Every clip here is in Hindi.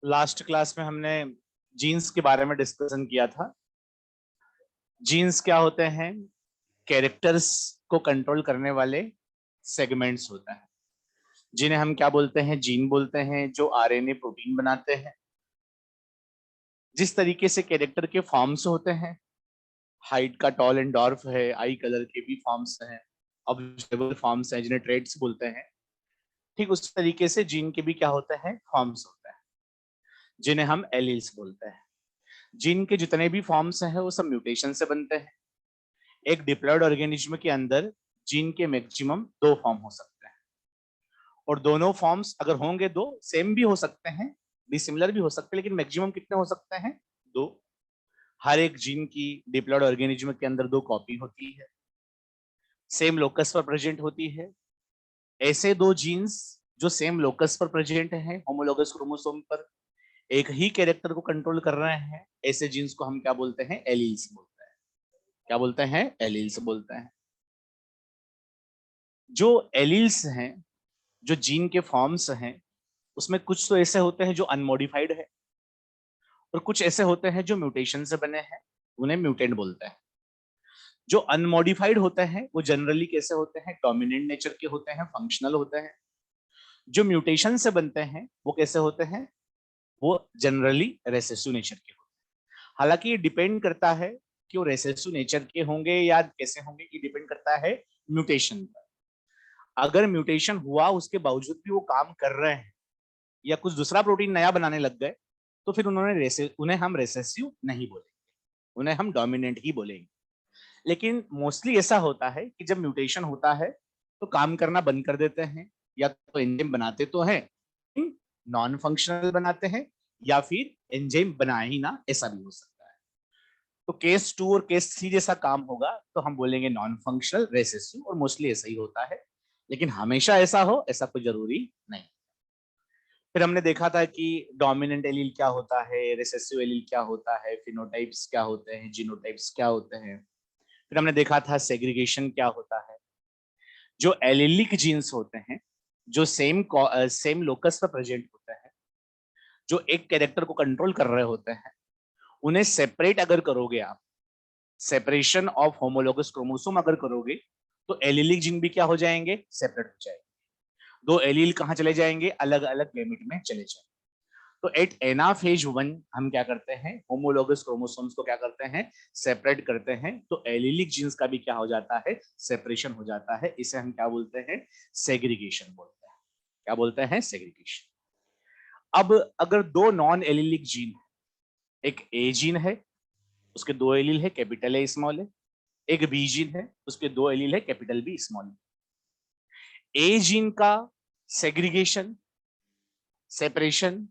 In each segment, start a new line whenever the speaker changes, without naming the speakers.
लास्ट क्लास में हमने जीन्स के बारे में डिस्कशन किया था। जीन्स क्या होते हैं? कैरेक्टर्स को कंट्रोल करने वाले सेगमेंट्स होता है, जिन्हें हम क्या बोलते हैं? जीन बोलते हैं, जो आरएनए प्रोटीन बनाते हैं। जिस तरीके से कैरेक्टर के फॉर्म्स होते हैं, हाइट का टॉल एंड डॉर्फ है, आई कलर के भी फॉर्म्स हैं, ऑब्जर्वेबल फॉर्म्स हैं जिन्हें ट्रेड्स बोलते हैं। ठीक उस तरीके से जीन के भी क्या होते हैं? फॉर्म्स होते हैं, जिन्हें हम एलील्स बोलते हैं। जीन के जितने भी फॉर्म्स हैं वो सब म्यूटेशन से बनते हैं। एक डिप्लॉयड ऑर्गेनिज्म के अंदर जीन के मैक्सिमम 2 फॉर्म हो सकते हैं, और दोनों फॉर्म्स अगर होंगे दो, सेम भी हो सकते हैं, डिसिमिलर भी हो सकते हैं, लेकिन मैक्सिमम कितने हो सकते हैं? 2। हर एक जीन की डिप्लॉयड ऑर्गेनिज्म के अंदर 2 कॉपी होती है, सेम लोकस पर प्रेजेंट होती है। ऐसे 2 जीन्स जो सेम लोकस पर प्रेजेंट है, होमोलोगस क्रोमोसोम पर एक ही कैरेक्टर को कंट्रोल कर रहे हैं, ऐसे जीन्स को हम क्या बोलते हैं? एलील्स बोलते हैं। क्या बोलते हैं? एलील्स बोलते हैं। जो एलील्स हैं, जो जीन के फॉर्म्स हैं, उसमें कुछ तो ऐसे होते हैं जो अनमॉडिफाइड है, और कुछ ऐसे होते हैं जो म्यूटेशन से बने हैं, उन्हें म्यूटेंट बोलते हैं। जो अनमॉडिफाइड होते हैं वो जनरली कैसे होते हैं? डोमिनेंट नेचर के होते हैं, फंक्शनल होते हैं। जो म्यूटेशन से बनते हैं वो कैसे होते हैं? वो जनरली रेसेसिव नेचर के होते हैं। हालांकि ये डिपेंड करता है कि वो रेसेसिव नेचर के होंगे या कैसे होंगे, ये डिपेंड करता है म्यूटेशन पर। अगर म्यूटेशन हुआ उसके बावजूद भी वो काम कर रहे हैं, या कुछ दूसरा प्रोटीन नया बनाने लग गए, तो फिर उन्हें हम रेसेसिव नहीं बोलेंगे, उन्हें हम डोमिनेंट ही बोलेंगे। लेकिन मोस्टली ऐसा होता है कि जब म्यूटेशन होता है तो काम करना बंद कर देते हैं, या तो एंजाइम बनाते तो हैं, नॉन फंक्शनल बनाते हैं, या फिर एंजाइम बना ही ना, ऐसा भी हो सकता है। तो केस 2 और केस 3 जैसा काम होगा तो हम बोलेंगे नॉन फंक्शनल रेसेसिव, और मोस्टली ऐसा ही होता है। लेकिन हमेशा ऐसा हो ऐसा कोई जरूरी नहीं। फिर हमने देखा था कि डोमिनेंट एलील क्या होता है, रिसेसिव एलील क्या होता है, फिनोटाइप्स क्या होते हैं, जीनोटाइप्स क्या होते हैं। फिर हमने देखा था सेग्रीगेशन क्या होता है। जो एलिलिक जीन्स होते हैं, जो सेम लोकस पर प्रेजेंट होते हैं, जो एक कैरेक्टर को कंट्रोल कर रहे होते हैं, उन्हें सेपरेट अगर करोगे आप, सेपरेशन ऑफ होमोलोगस क्रोमोसोम अगर करोगे, तो एलिलिक जीन भी क्या हो जाएंगे? सेपरेट हो जाएंगे। 2 एलील कहां चले जाएंगे? अलग अलग गैमेट में चले जाएंगे। तो एट एनाफेज 1 हम क्या करते हैं? होमोलोगस क्रोमोसोम्स को क्या करते हैं? सेपरेट करते हैं। तो एलिलिक जीन्स का भी क्या हो जाता है? सेपरेशन हो जाता है। इसे हम क्या बोलते हैं? सेग्रीगेशन बोलते हैं। क्या बोलते हैं? सेग्रीगेशन। अब अगर 2 नॉन एलिलिक जीन, एक ए जीन है, उसके 2 एलील है, कैपिटल ए स्मॉल ए। एक बी जीन है, उसके 2 एलील है, कैपिटल बी स्मॉल ए। ए जीन का सेग्रीगेशन, सेपरेशन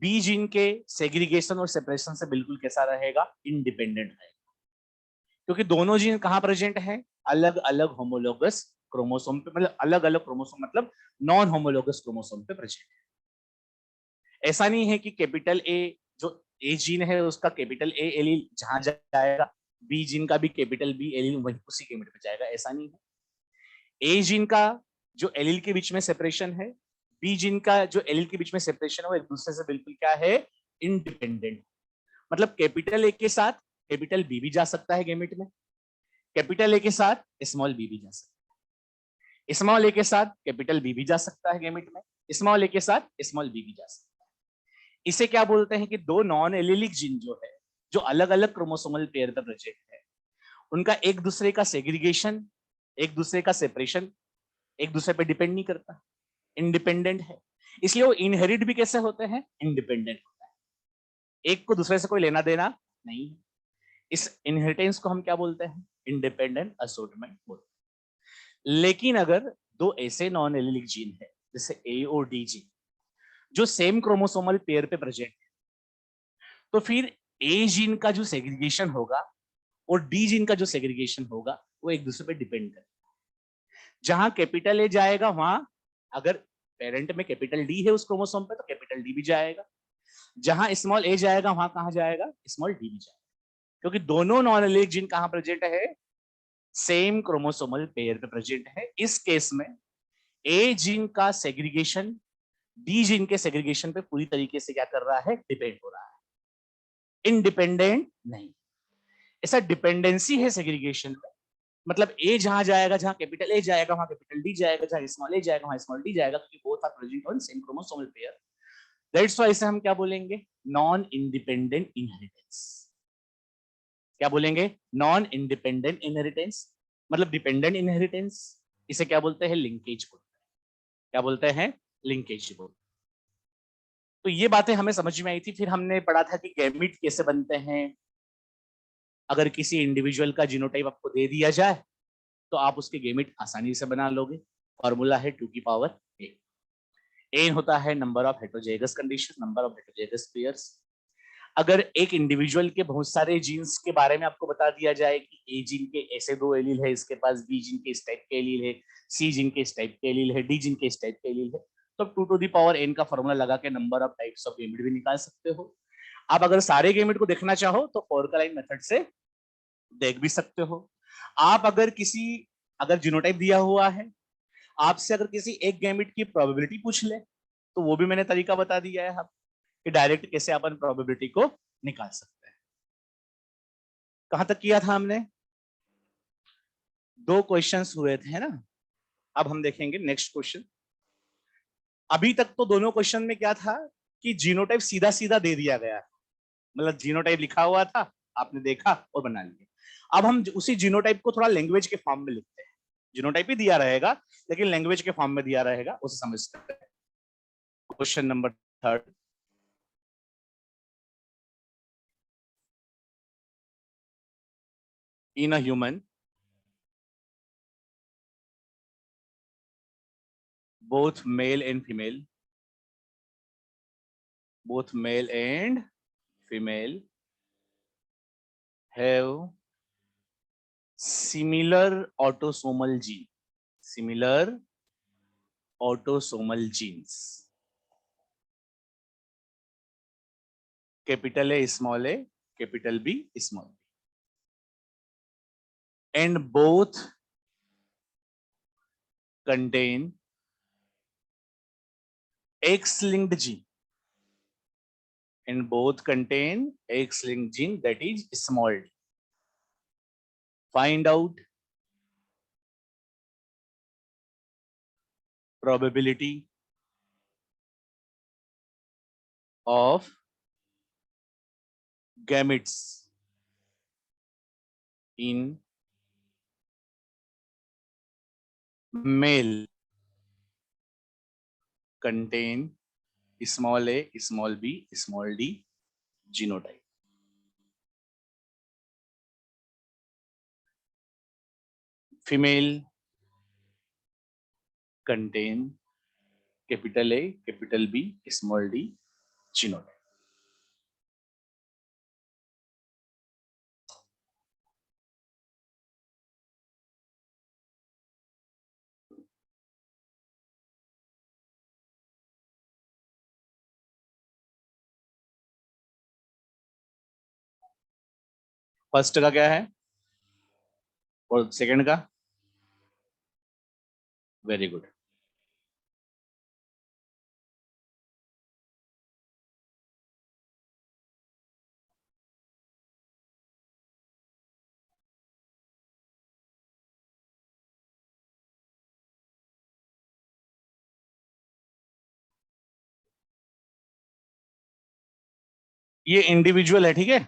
बी जीन के सेग्रीगेशन और सेपरेशन से बिल्कुल कैसा रहेगा? इंडिपेंडेंट रहेगा। क्योंकि दोनों जीन कहां प्रेजेंट है? अलग अलग होमोलोगस क्रोमोसोम पे, मतलब अलग अलग क्रोमोसोम, मतलब नॉन होमोलोगस क्रोमोसोम पे प्रेजेंट है। ऐसा नहीं है कि कैपिटल ए, जो ए जीन है उसका कैपिटल ए एलील जहां जाएगा, बी जीन का भी कैपिटल बी एलील वहीं उसी गैमेट पे जाएगा, ऐसा नहीं है। ए जीन का जो एलील के बीच में सेपरेशन है, बी जीन का जो एलील के बीच में सेपरेशन है, वो एक दूसरे से बिल्कुल क्या है? इंडिपेंडेंट। मतलब कैपिटल ए के साथ कैपिटल बी भी जा सकता है गैमेट में, कैपिटल ए के साथ स्मॉल बी भी जा सकता है, स्मॉल ए के साथ कैपिटल बी भी जा सकता है गैमेट में, स्मॉल ए के साथ स्मॉल बी भी जा सकता है। इसे क्या बोलते हैं? कि 2 नॉन एलिलिक जीन जो है, जो अलग अलग क्रोमोसोमल पेयर पर प्रेजेंट है, उनका एक दूसरे का सेग्रीगेशन, एक दूसरे का सेपरेशन एक दूसरे पे डिपेंड नहीं करता, इंडिपेंडेंट है। इसलिए वो इनहेरिट भी कैसे होते हैं? इंडिपेंडेंट होता है। एक को दूसरे से कोई लेना देना नहीं है। इस इनहेरिटेंस को हम क्या बोलते हैं? इंडिपेंडेंट असोर्टमेंट बोलते हैं। लेकिन अगर 2 ऐसे नॉन एलिलिक जीन है, जैसे ए और डी जीन, जो सेम क्रोमोसोमल पेयर पे प्रेजेंट है, तो फिर ए जीन का जो सेग्रीगेशन होगा और डी जीन का जो सेग्रीगेशन होगा वो एक दूसरे पे डिपेंड करेगा। जहां कैपिटल ए जाएगा वहां अगर पेरेंट में कैपिटल डी है उस क्रोमोसोम पे तो कैपिटल डी भी जाएगा, जहां स्मॉल ए जाएगा वहां कहां जाएगा, स्मॉल डी भी जाएगा, क्योंकि दोनों नॉन एलिक जीन कहां प्रेजेंट है, सेम क्रोमोसोमल पेयर पे प्रेजेंट है। इस केस में ए जीन का सेग्रीगेशन डी जीन के सेग्रीगेशन पे पूरी तरीके से क्या कर रहा है, डिपेंड हो रहा है, इंडिपेंडेंट नहीं। ऐसा डिपेंडेंसी है सेग्रीगेशन में, मतलब ए जहां जाएगा, जहां कैपिटल ए जाएगा वहां कैपिटल डी जाएगा, जहां स्मॉल ए जाएगा वहां स्मॉल डी जाएगा, क्योंकि both are present on same chromosomal pair. That's why इसे हम क्या बोलेंगे, नॉन इंडिपेंडेंट इनहेरिटेंस। क्या बोलेंगे, नॉन इंडिपेंडेंट इनहेरिटेंस, मतलब डिपेंडेंट इनहेरिटेंस। इसे क्या बोलते हैं, लिंकेज बोलते हैं। क्या बोलते हैं, लिंकेज बोलते हैं। तो ये बातें हमें समझ में आई थी। फिर हमने पढ़ा था कि गैमीट कैसे बनते हैं। अगर किसी इंडिविजुअल का जीनोटाइप आपको दे दिया जाए तो आप उसके गैमीट आसानी से बना लोगे। फॉर्मूला है 2 की पावर ए। एन होता है number of heterozygous condition, number of heterozygous pairs. अगर एक इंडिविजुअल के बहुत सारे जीन्स के बारे में आपको बता दिया जाए कि ए जीन के ऐसे 2 एलील है, इसके पास बी जीन के इस टाइप के एलील है, सी जीन के इस टाइप के एलील है, डी जीन के इस टाइप के एलील है, तो आप 2 टू दी पावर एन का फॉर्मूला लगा के number of types of gamete भी निकाल सकते हो। आप अगर सारे गैमेट को देखना चाहो तो फोरकलाइन मेथड से देख भी सकते हो। आप अगर जीनोटाइप दिया हुआ है, आपसे अगर किसी एक गैमेट की प्रोबेबिलिटी पूछ ले तो वो भी मैंने तरीका बता दिया है आप कि डायरेक्ट कैसे अपन प्रोबेबिलिटी को निकाल सकते हैं। कहां तक किया था हमने, 2 क्वेश्चंस हुए थे ना। अब हम देखेंगे नेक्स्ट क्वेश्चन। अभी तक तो दोनों क्वेश्चन में क्या था कि जीनोटाइप सीधा सीधा दे दिया गया, मतलब जीनोटाइप लिखा हुआ था, आपने देखा और बना लिया। अब हम उसी जीनोटाइप को थोड़ा लैंग्वेज के फॉर्म में लिखते हैं। जीनोटाइप ही दिया रहेगा लेकिन लैंग्वेज के फॉर्म में दिया रहेगा, उसे समझते हैं। Question number 3, in a human both male and female, both male and female have similar autosomal gene, similar autosomal genes, capital A small a, capital B small b, and both contain X-linked gene, and both contain X-linked gene that is small d. Find out probability of gametes in male contain small a, small b, small d genotype. Female contain capital A, capital B, small d genotype. First का क्या है और सेकंड का, वेरी गुड। ये इंडिविजुअल है, ठीक है।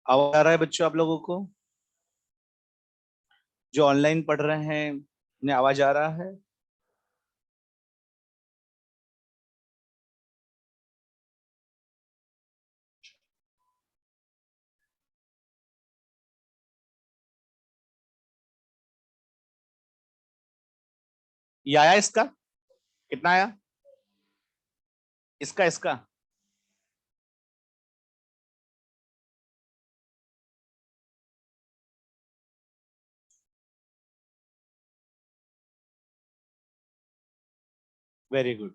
आवाज आ रहा है बच्चों आप लोगों को? जो ऑनलाइन पढ़ रहे हैं उन्हें आवाज आ रहा है? ये आया इसका? कितना आया इसका? इसका वेरी गुड।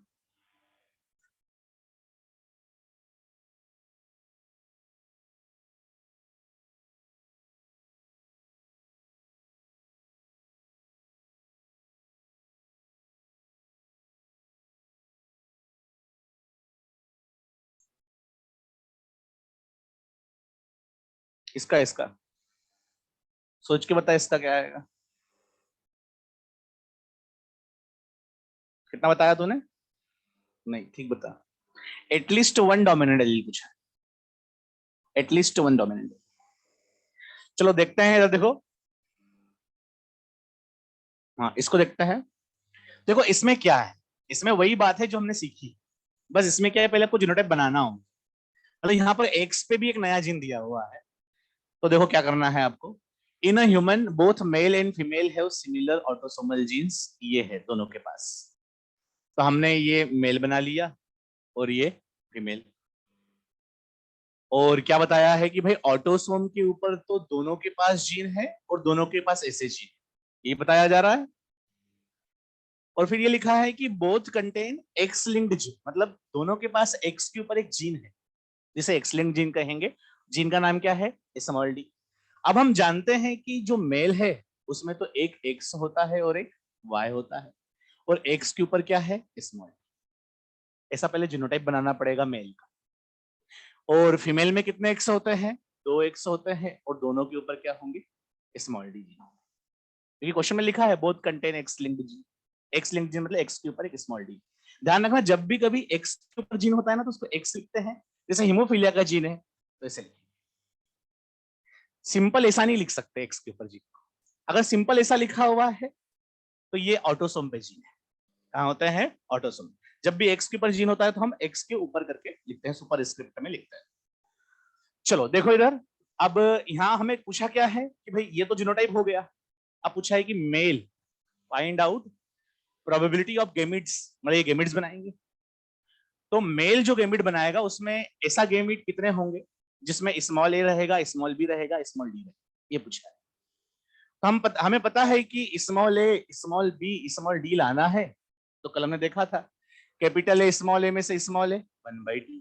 इसका इसका सोच के बता, इसका क्या आएगा? कितना बताया तूने? नहीं, ठीक बता। एटलीस्ट वन डोमिनेंट एलील पूछा। At least one dominant. चलो देखते हैं, इधर देखो। हाँ, इसको देखते हैं। देखो इसमें क्या है, इसमें वही बात है जो हमने सीखी। बस इसमें क्या है, पहले आपको जीनोटाइप बनाना हो। मतलब यहाँ पर एक्स पे भी एक नया जीन दिया हुआ है। तो देखो क्या करना है आपको। In a human both male and female have similar autosomal genes, ये है दोनों के पास। तो हमने ये मेल बना लिया और ये फीमेल। और क्या बताया है कि भाई ऑटोसोम के ऊपर तो दोनों के पास जीन है और दोनों के पास ऐसे जीन, ये बताया जा रहा है। और फिर ये लिखा है कि both contain x linked gene, मतलब दोनों के पास एक्स के ऊपर एक जीन है, जिसे एक्स लिंक्ड जीन कहेंगे। जीन का नाम क्या है? Small D. अब हम जानते हैं कि जो मेल है उसमें तो एक एक्स होता है और एक वाई होता है, और एक्स के ऊपर क्या है? स्मॉल। ऐसा पहले जीनोटाइप बनाना पड़ेगा मेल का। और फीमेल में कितने एक्स होते हैं? दो एक्स होते हैं, और दोनों के ऊपर क्या होंगे? Small D gene. क्योंकि क्वेश्चन में लिखा है both contain x linked gene. X linked gene मतलब एक्स के ऊपर एक स्मॉल डी। ध्यान रखना, जब भी कभी एक्स के ऊपर जीन होता है ना तो उसको एक्स लिखते हैं। जैसे हीमोफीलिया का जीन है तो ऐसे लिखेंगे। सिंपल ऐसा नहीं लिख सकते एक्स के ऊपर जीन। अगर सिंपल ऐसा लिखा हुआ है तो ये ऑटोसोम पे जीन है। कहाँ होते हैं? ऑटोसोम। जब भी एक्स के ऊपर जीन होता है तो हम एक्स के ऊपर करके लिखते हैं, सुपर स्क्रिप्ट में लिखते हैं। चलो देखो इधर। अब यहाँ हमें पूछा क्या है कि भाई ये तो जीनोटाइप हो गया। अब पूछा है कि male find out probability of gametes, मतलब ये गेमिट्स बनाएंगे। तो मेल जो गेमिट बनाएगा उसमें ऐसा गेमिट कितने होंगे जिसमें स्मॉल ए रहेगा, स्मॉल बी रहेगा, स्मॉल डी रहेगा, ये पूछा है। तो हमें पता है कि स्मॉल ए स्मॉल बी स्मॉल डी लाना है। तो कल हमने देखा था, कैपिटल ए स्मॉल ए में से स्मॉल ए 1/2,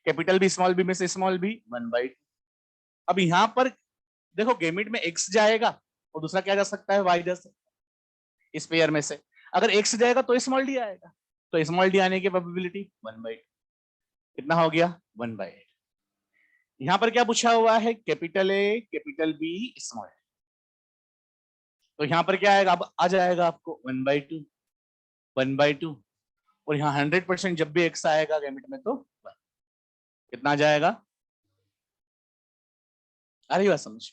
कैपिटल बी स्मॉल बी में से स्मॉल बी 1/2। अब यहाँ पर देखो गेमिट में एक्स जाएगा और दूसरा क्या जा सकता है? वाई जा सकता है। इस पेयर में से अगर एक्स जाएगा तो स्मॉल डी आएगा। तो स्मॉल डी आने की प्रोबेबिलिटी 1/2। कितना हो गया? 1/8। यहाँ पर क्या पूछा हुआ है? Capital A capital B small. तो यहाँ पर क्या आएगा? अब आ जाएगा आपको 1/2, 1/2। और यहाँ 100% जब भी एक्स आएगा गैमेट में तो 1। कितना आ जाएगा? आ रही बात समझ?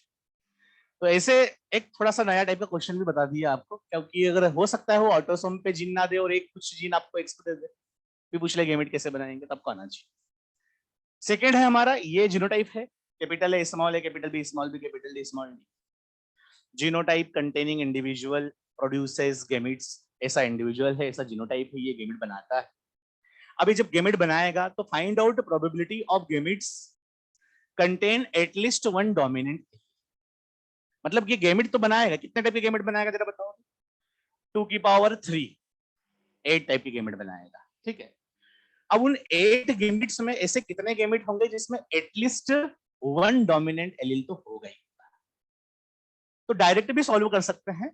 तो ऐसे एक थोड़ा सा नया टाइप का क्वेश्चन भी बता दिया आपको, क्योंकि अगर हो सकता है वो ऑटोसोम पे जीन ना दे और एक कुछ जीन आपको एक्स पे दे दे, भी पूछ ले गेमेट कैसे बनाएंगे, तब को आना चाहिए। सेकेंड है हमारा ये जीनोटाइप है, capital A small a capital B small b capital D small d. Genotype containing individual produces gametes, ऐसा इंडिविजुअल है, ऐसा जीनोटाइप है, ये गेमिट बनाता है। अभी जब गेमिट बनाएगा तो find out probability of gametes contain at least one dominant. मतलब ये गेमिट तो बनाएगा, कितने टाइप के गेमिट बनाएगा जरा बताओ? 2⁻3 8 टाइप के गेमिट बनाएगा, ठीक है। अब उन 8 गेमिट्स में ऐसे कितने गेमिट होंगे जिसमें एटलीस्ट वन डोमिनेंट एलील तो होगा ही। तो डायरेक्ट भी सॉल्व कर सकते हैं,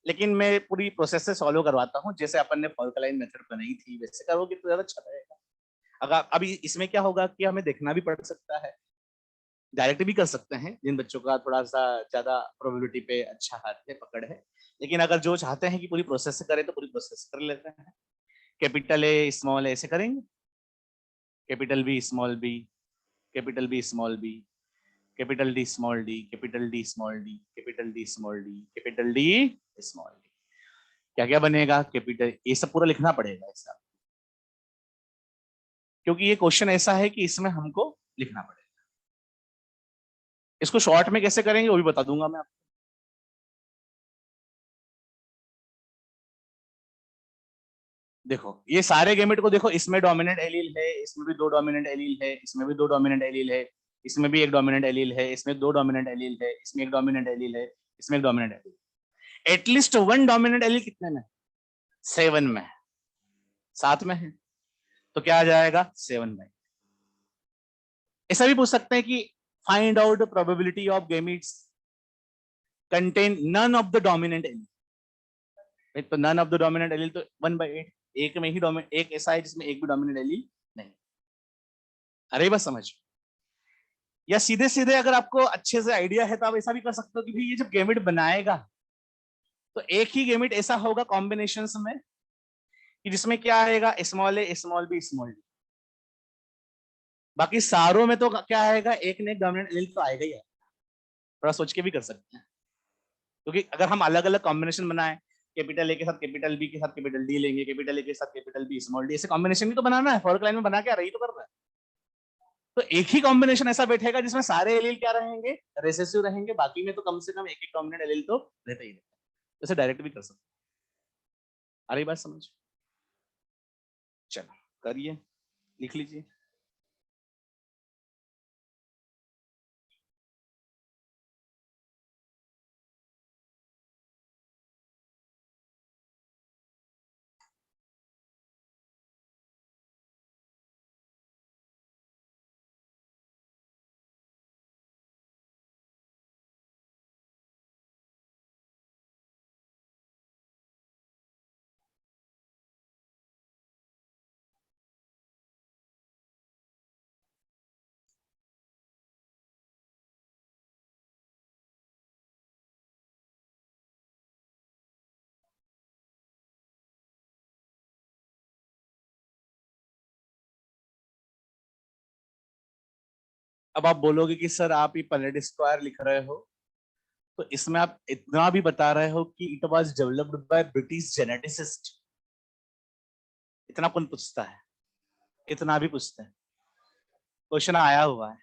लेकिन मैं पूरी प्रोसेस से सॉल्व करवाता हूँ। जैसे अपन ने फॉल्कलाइन मेथड बनाई थी वैसे करोगे तो ज्यादा अच्छा रहेगा। अगर अभी इसमें क्या होगा कि हमें देखना भी पड़ सकता है, डायरेक्ट भी कर सकते हैं जिन बच्चों का थोड़ा सा ज्यादा प्रोबेबिलिटी पे अच्छा हाथ है, पकड़ है। लेकिन अगर जो चाहते हैं कि पूरी प्रोसेस से करें तो पूरी प्रोसेस कर लेते हैं। कैपिटल ए स्मॉल ए ऐसे करेंगे, capital B small b capital B small b capital D small d, capital D small d, capital D small d, capital D small d, क्या क्या बनेगा? कैपिटल, ये सब पूरा लिखना पड़ेगा ऐसा, क्योंकि ये क्वेश्चन ऐसा है कि इसमें हमको लिखना पड़ेगा। इसको शॉर्ट में कैसे करेंगे वो भी बता दूंगा मैं आपको। देखो ये सारे गैमेट को देखो, इसमें डोमिनेंट एलील है, इसमें भी दो डोमिनेंट एलील है, इसमें भी दो डोमिनेंट एलील है, इसमें भी एक डोमिनेंट एलील है, इसमें दो डोमिनेंट एलील है, इसमें एक डोमिनेंट एलील है, इसमें एक dominant allele. At least one dominant allele कितने में? 7 में, 7 में है, तो क्या आ जाएगा? 7 में। ऐसा भी पूछ सकते हैं कि find out probability of gametes contain none of the dominant allele. तो none of the dominant allele तो 1/8, एक में ही डोमिनेंट, एक ऐसा है जिसमें एक भी डोमिनेंट एलील नहीं। अरे बस समझ। या सीधे सीधे अगर आपको अच्छे से आइडिया है तो आप ऐसा भी कर सकते हो कि भाई ये जब गैमेट बनाएगा तो एक ही गैमेट ऐसा होगा कॉम्बिनेशंस में कि जिसमें क्या आएगा? स्मॉल ए स्मॉल बी स्मॉल डी। बाकी सारों में तो क्या आएगा? एक ने एक डोमिनेंट एलील तो आएगा ही आएगा। थोड़ा सोच के भी कर सकते हैं, क्योंकि अगर हम अलग अलग कॉम्बिनेशन बनाए, कैपिटल ए के साथ कैपिटल बी के साथ कैपिटल डी लेंगे, कैपिटल ए के साथ कैपिटल बी स्मॉल डी, ऐसे कॉम्बिनेशन भी तो बनाना है। फॉर लाइन में बना के रही तो कर रहा है, तो एक ही कॉम्बिनेशन ऐसा बैठेगा जिसमें सारे एलील क्या रहेंगे? रेसेसिव रहेंगे। बाकी में तो कम से कम एक एक डोमिनेंट एलील तो रहता ही रहता है। जैसे डायरेक्ट भी कर सकते हैं। आ रही बात समझ? चलो करिए, लिख लीजिए। अब आप बोलोगे कि सर आप ये पनेट स्क्वायर लिख रहे हो, तो इसमें आप इतना भी बता रहे हो कि it was developed by British geneticist. इतना कौन पूछता है? इतना भी पूछते हैं। क्वेश्चन आया हुआ है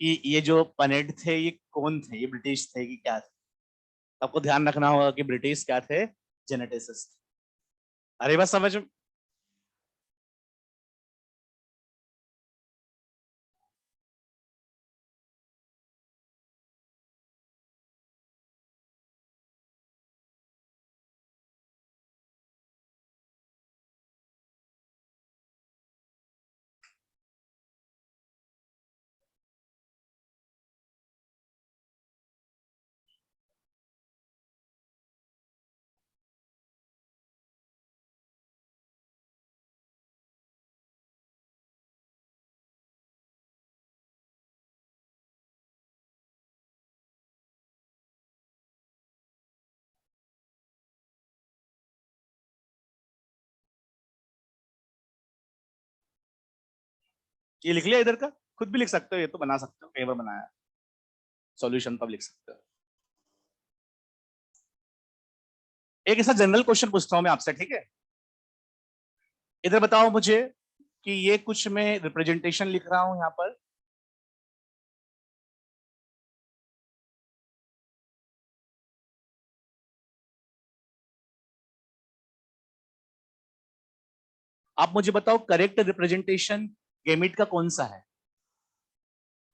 कि ये जो पनेट थे ये कौन थे, ये ब्रिटिश थे कि क्या थे? आपको ध्यान रखना होगा कि ब्रिटिश क्या थे? जेनेटिसिस्ट। अरे बस समझ। ये लिख लिया इधर का, खुद भी लिख सकते हो, ये तो बना सकते हो, पेपर बनाया, सॉल्यूशन तो लिख सकते हो। एक ऐसा जनरल क्वेश्चन पूछता हूं मैं आपसे, ठीक है? इधर बताओ मुझे कि ये कुछ मैं रिप्रेजेंटेशन लिख रहा हूं यहां पर, आप मुझे बताओ करेक्ट रिप्रेजेंटेशन गैमेट का कौन सा है?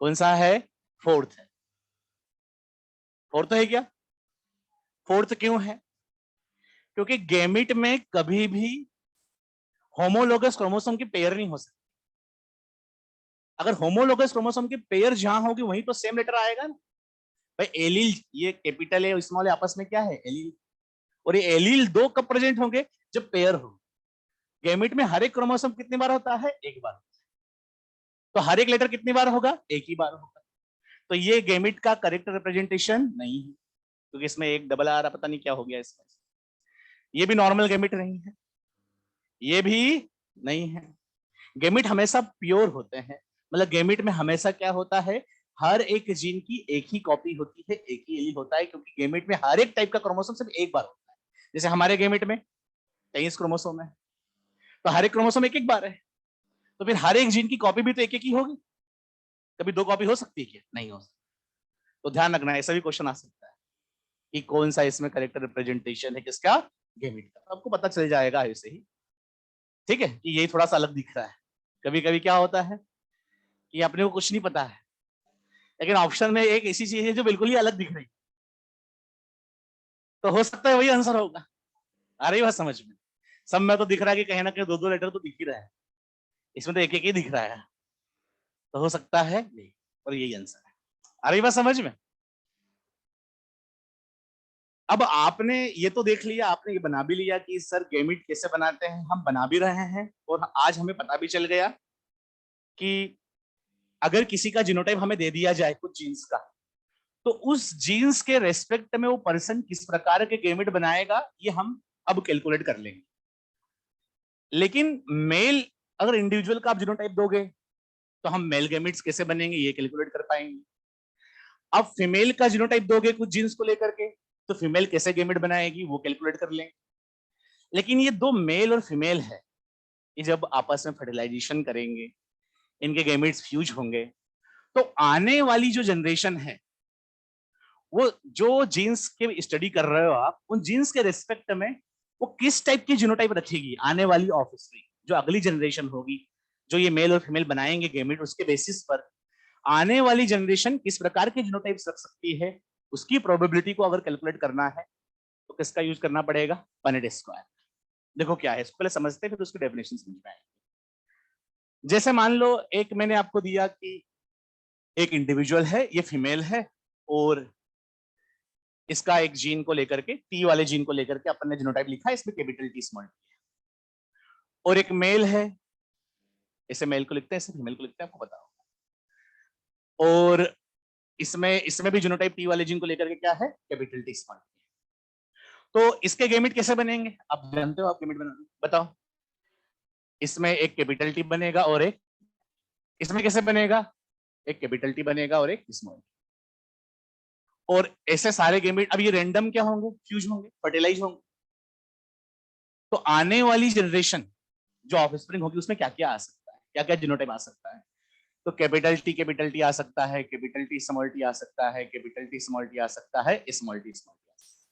कौन सा है? फोर्थ है। फोर्थ है क्या? फोर्थ क्यों है? क्योंकि गैमेट में कभी भी होमोलोगस क्रोमोसोम की पेयर नहीं हो सकती। अगर होमोलोगस क्रोमोसोम की पेयर जहां होगी वहीं तो सेम लेटर आएगा ना भाई। एलील, ये कैपिटल है स्मॉल है, आपस में क्या है? एलील। और ये एलील दो कब प्रेजेंट होंगे? जब पेयर हो। गैमेट में हर एक क्रोमोसोम कितनी बार होता है? एक बार। तो हर एक लेटर कितनी बार होगा? एक ही बार होगा। तो ये गैमेट का करेक्ट रिप्रेजेंटेशन नहीं है, क्योंकि इसमें एक डबल आ रहा, पता नहीं क्या हो गया इसमें। ये भी नॉर्मल गैमेट नहीं है, ये भी नहीं है। गैमेट हमेशा प्योर होते हैं, मतलब गैमेट में हमेशा क्या होता है? हर एक जीन की एक ही कॉपी होती है, एक ही एलील होता है, क्योंकि गेमेट में हर एक टाइप का क्रोमोसोम सिर्फ एक बार होता है। जैसे हमारे गेमेट में 23 क्रोमोसोम है, तो हर एक क्रोमोसोम एक एक बार है, तो फिर हर एक जीन की कॉपी भी तो एक एक ही होगी। कभी दो कॉपी हो सकती है क्या? नहीं हो सकती। तो ध्यान रखना, ऐसा भी क्वेश्चन आ सकता है कि कौन सा इसमें करेक्ट रिप्रेजेंटेशन है किसका, गेमेट का। आपको पता चल जाएगा ऐसे ही, ठीक है, कि यही थोड़ा सा अलग दिख रहा है। कभी कभी क्या होता है कि अपने को कुछ नहीं पता है, लेकिन ऑप्शन में एक ऐसी चीज है जो बिल्कुल ही अलग दिख रही, तो हो सकता है वही आंसर होगा। आ रही बात समझ में? सब में तो दिख रहा है कि कहीं ना कहीं दो दो लेटर तो दिख ही रहा है, इसमें तो एक एक ही दिख रहा है, तो हो सकता है यही, और यही आंसर है। आ रही बात समझ में? अब आपने ये तो देख लिया, आपने ये बना भी लिया कि सर गेमिट कैसे बनाते हैं, हम बना भी रहे हैं, और आज हमें पता भी चल गया कि अगर किसी का जीनोटाइप हमें दे दिया जाए कुछ जीन्स का, तो उस जीन्स के रेस्पेक्ट में वो पर्सन किस प्रकार के गेमिट बनाएगा ये हम अब कैलकुलेट कर लेंगे। लेकिन मेल अगर इंडिविजुअल का आप जीनोटाइप दोगे तो हम मेल गेमिट्स कैसे बनेंगे ये कैलकुलेट कर पाएंगे। अब फीमेल का जीनोटाइप दोगे कुछ जीन्स को लेकर के, तो फीमेल कैसे गेमिट बनाएगी वो कैलकुलेट कर लेंगे। लेकिन ये दो मेल और फीमेल है, ये जब आपस में फर्टिलाइजेशन करेंगे, इनके गेमिट्स फ्यूज होंगे, तो आने वाली जो जनरेशन है, वो जो जीन्स के स्टडी कर रहे हो आप, उन जीन्स के रिस्पेक्ट में वो किस टाइप की जीनोटाइप रखेगी आने वाली ऑफस्प्रिंग, जो अगली जनरेशन होगी, जो ये मेल और फीमेल बनाएंगे गेमिट, उसके बेसिस पर आने वाली जनरेशन किस प्रकार के जीनोटाइप्स रख सकती है, उसकी प्रोबेबिलिटी को अगर कैलकुलेट करना है तो किसका यूज करना पड़ेगा? Punnett square. देखो क्या है, इसको पहले समझते हैं फिर उसकी डेफिनेशन समझ में आएगी। जैसे मान लो एक मैंने आपको दिया कि एक इंडिविजुअल है, ये फीमेल है, और इसका एक जीन को लेकर के, टी वाले जीन को लेकर के अपन ने जीनोटाइप लिखा है, इसमें कैपिटल टी स्मॉल टी है। और एक मेल है, इसे मेल को लिखते हैं, इसे फीमेल को लिखते हैं, आपको पता होगा। और इसमें इसमें भी जीनोटाइप टी वाले जीन को लेकर के क्या है, कैपिटल टी स्मॉल टी। तो इसके गेमिट कैसे बनेंगे? आप जानते हो, आप गेमिट बनाना बताओ। इसमें एक कैपिटल टी बनेगा और एक, इसमें कैसे बनेगा, एक कैपिटल टी बनेगा और एक स्मॉल टी। और ऐसे सारे गेमिट, अब ये रैंडम क्या होंगे, फ्यूज होंगे, फर्टिलाइज होंगे। तो आने वाली जनरेशन जो ऑफस्प्रिंग होगी उसमें क्या क्या आ सकता है, क्या क्या जीनोटाइप आ सकता है? तो कैपिटल टी आ सकता है, कैपिटल टी स्मॉल टी आ सकता है, कैपिटल टी स्मॉल टी आ सकता है, स्मॉल टी स्मॉल टी आ सकता है।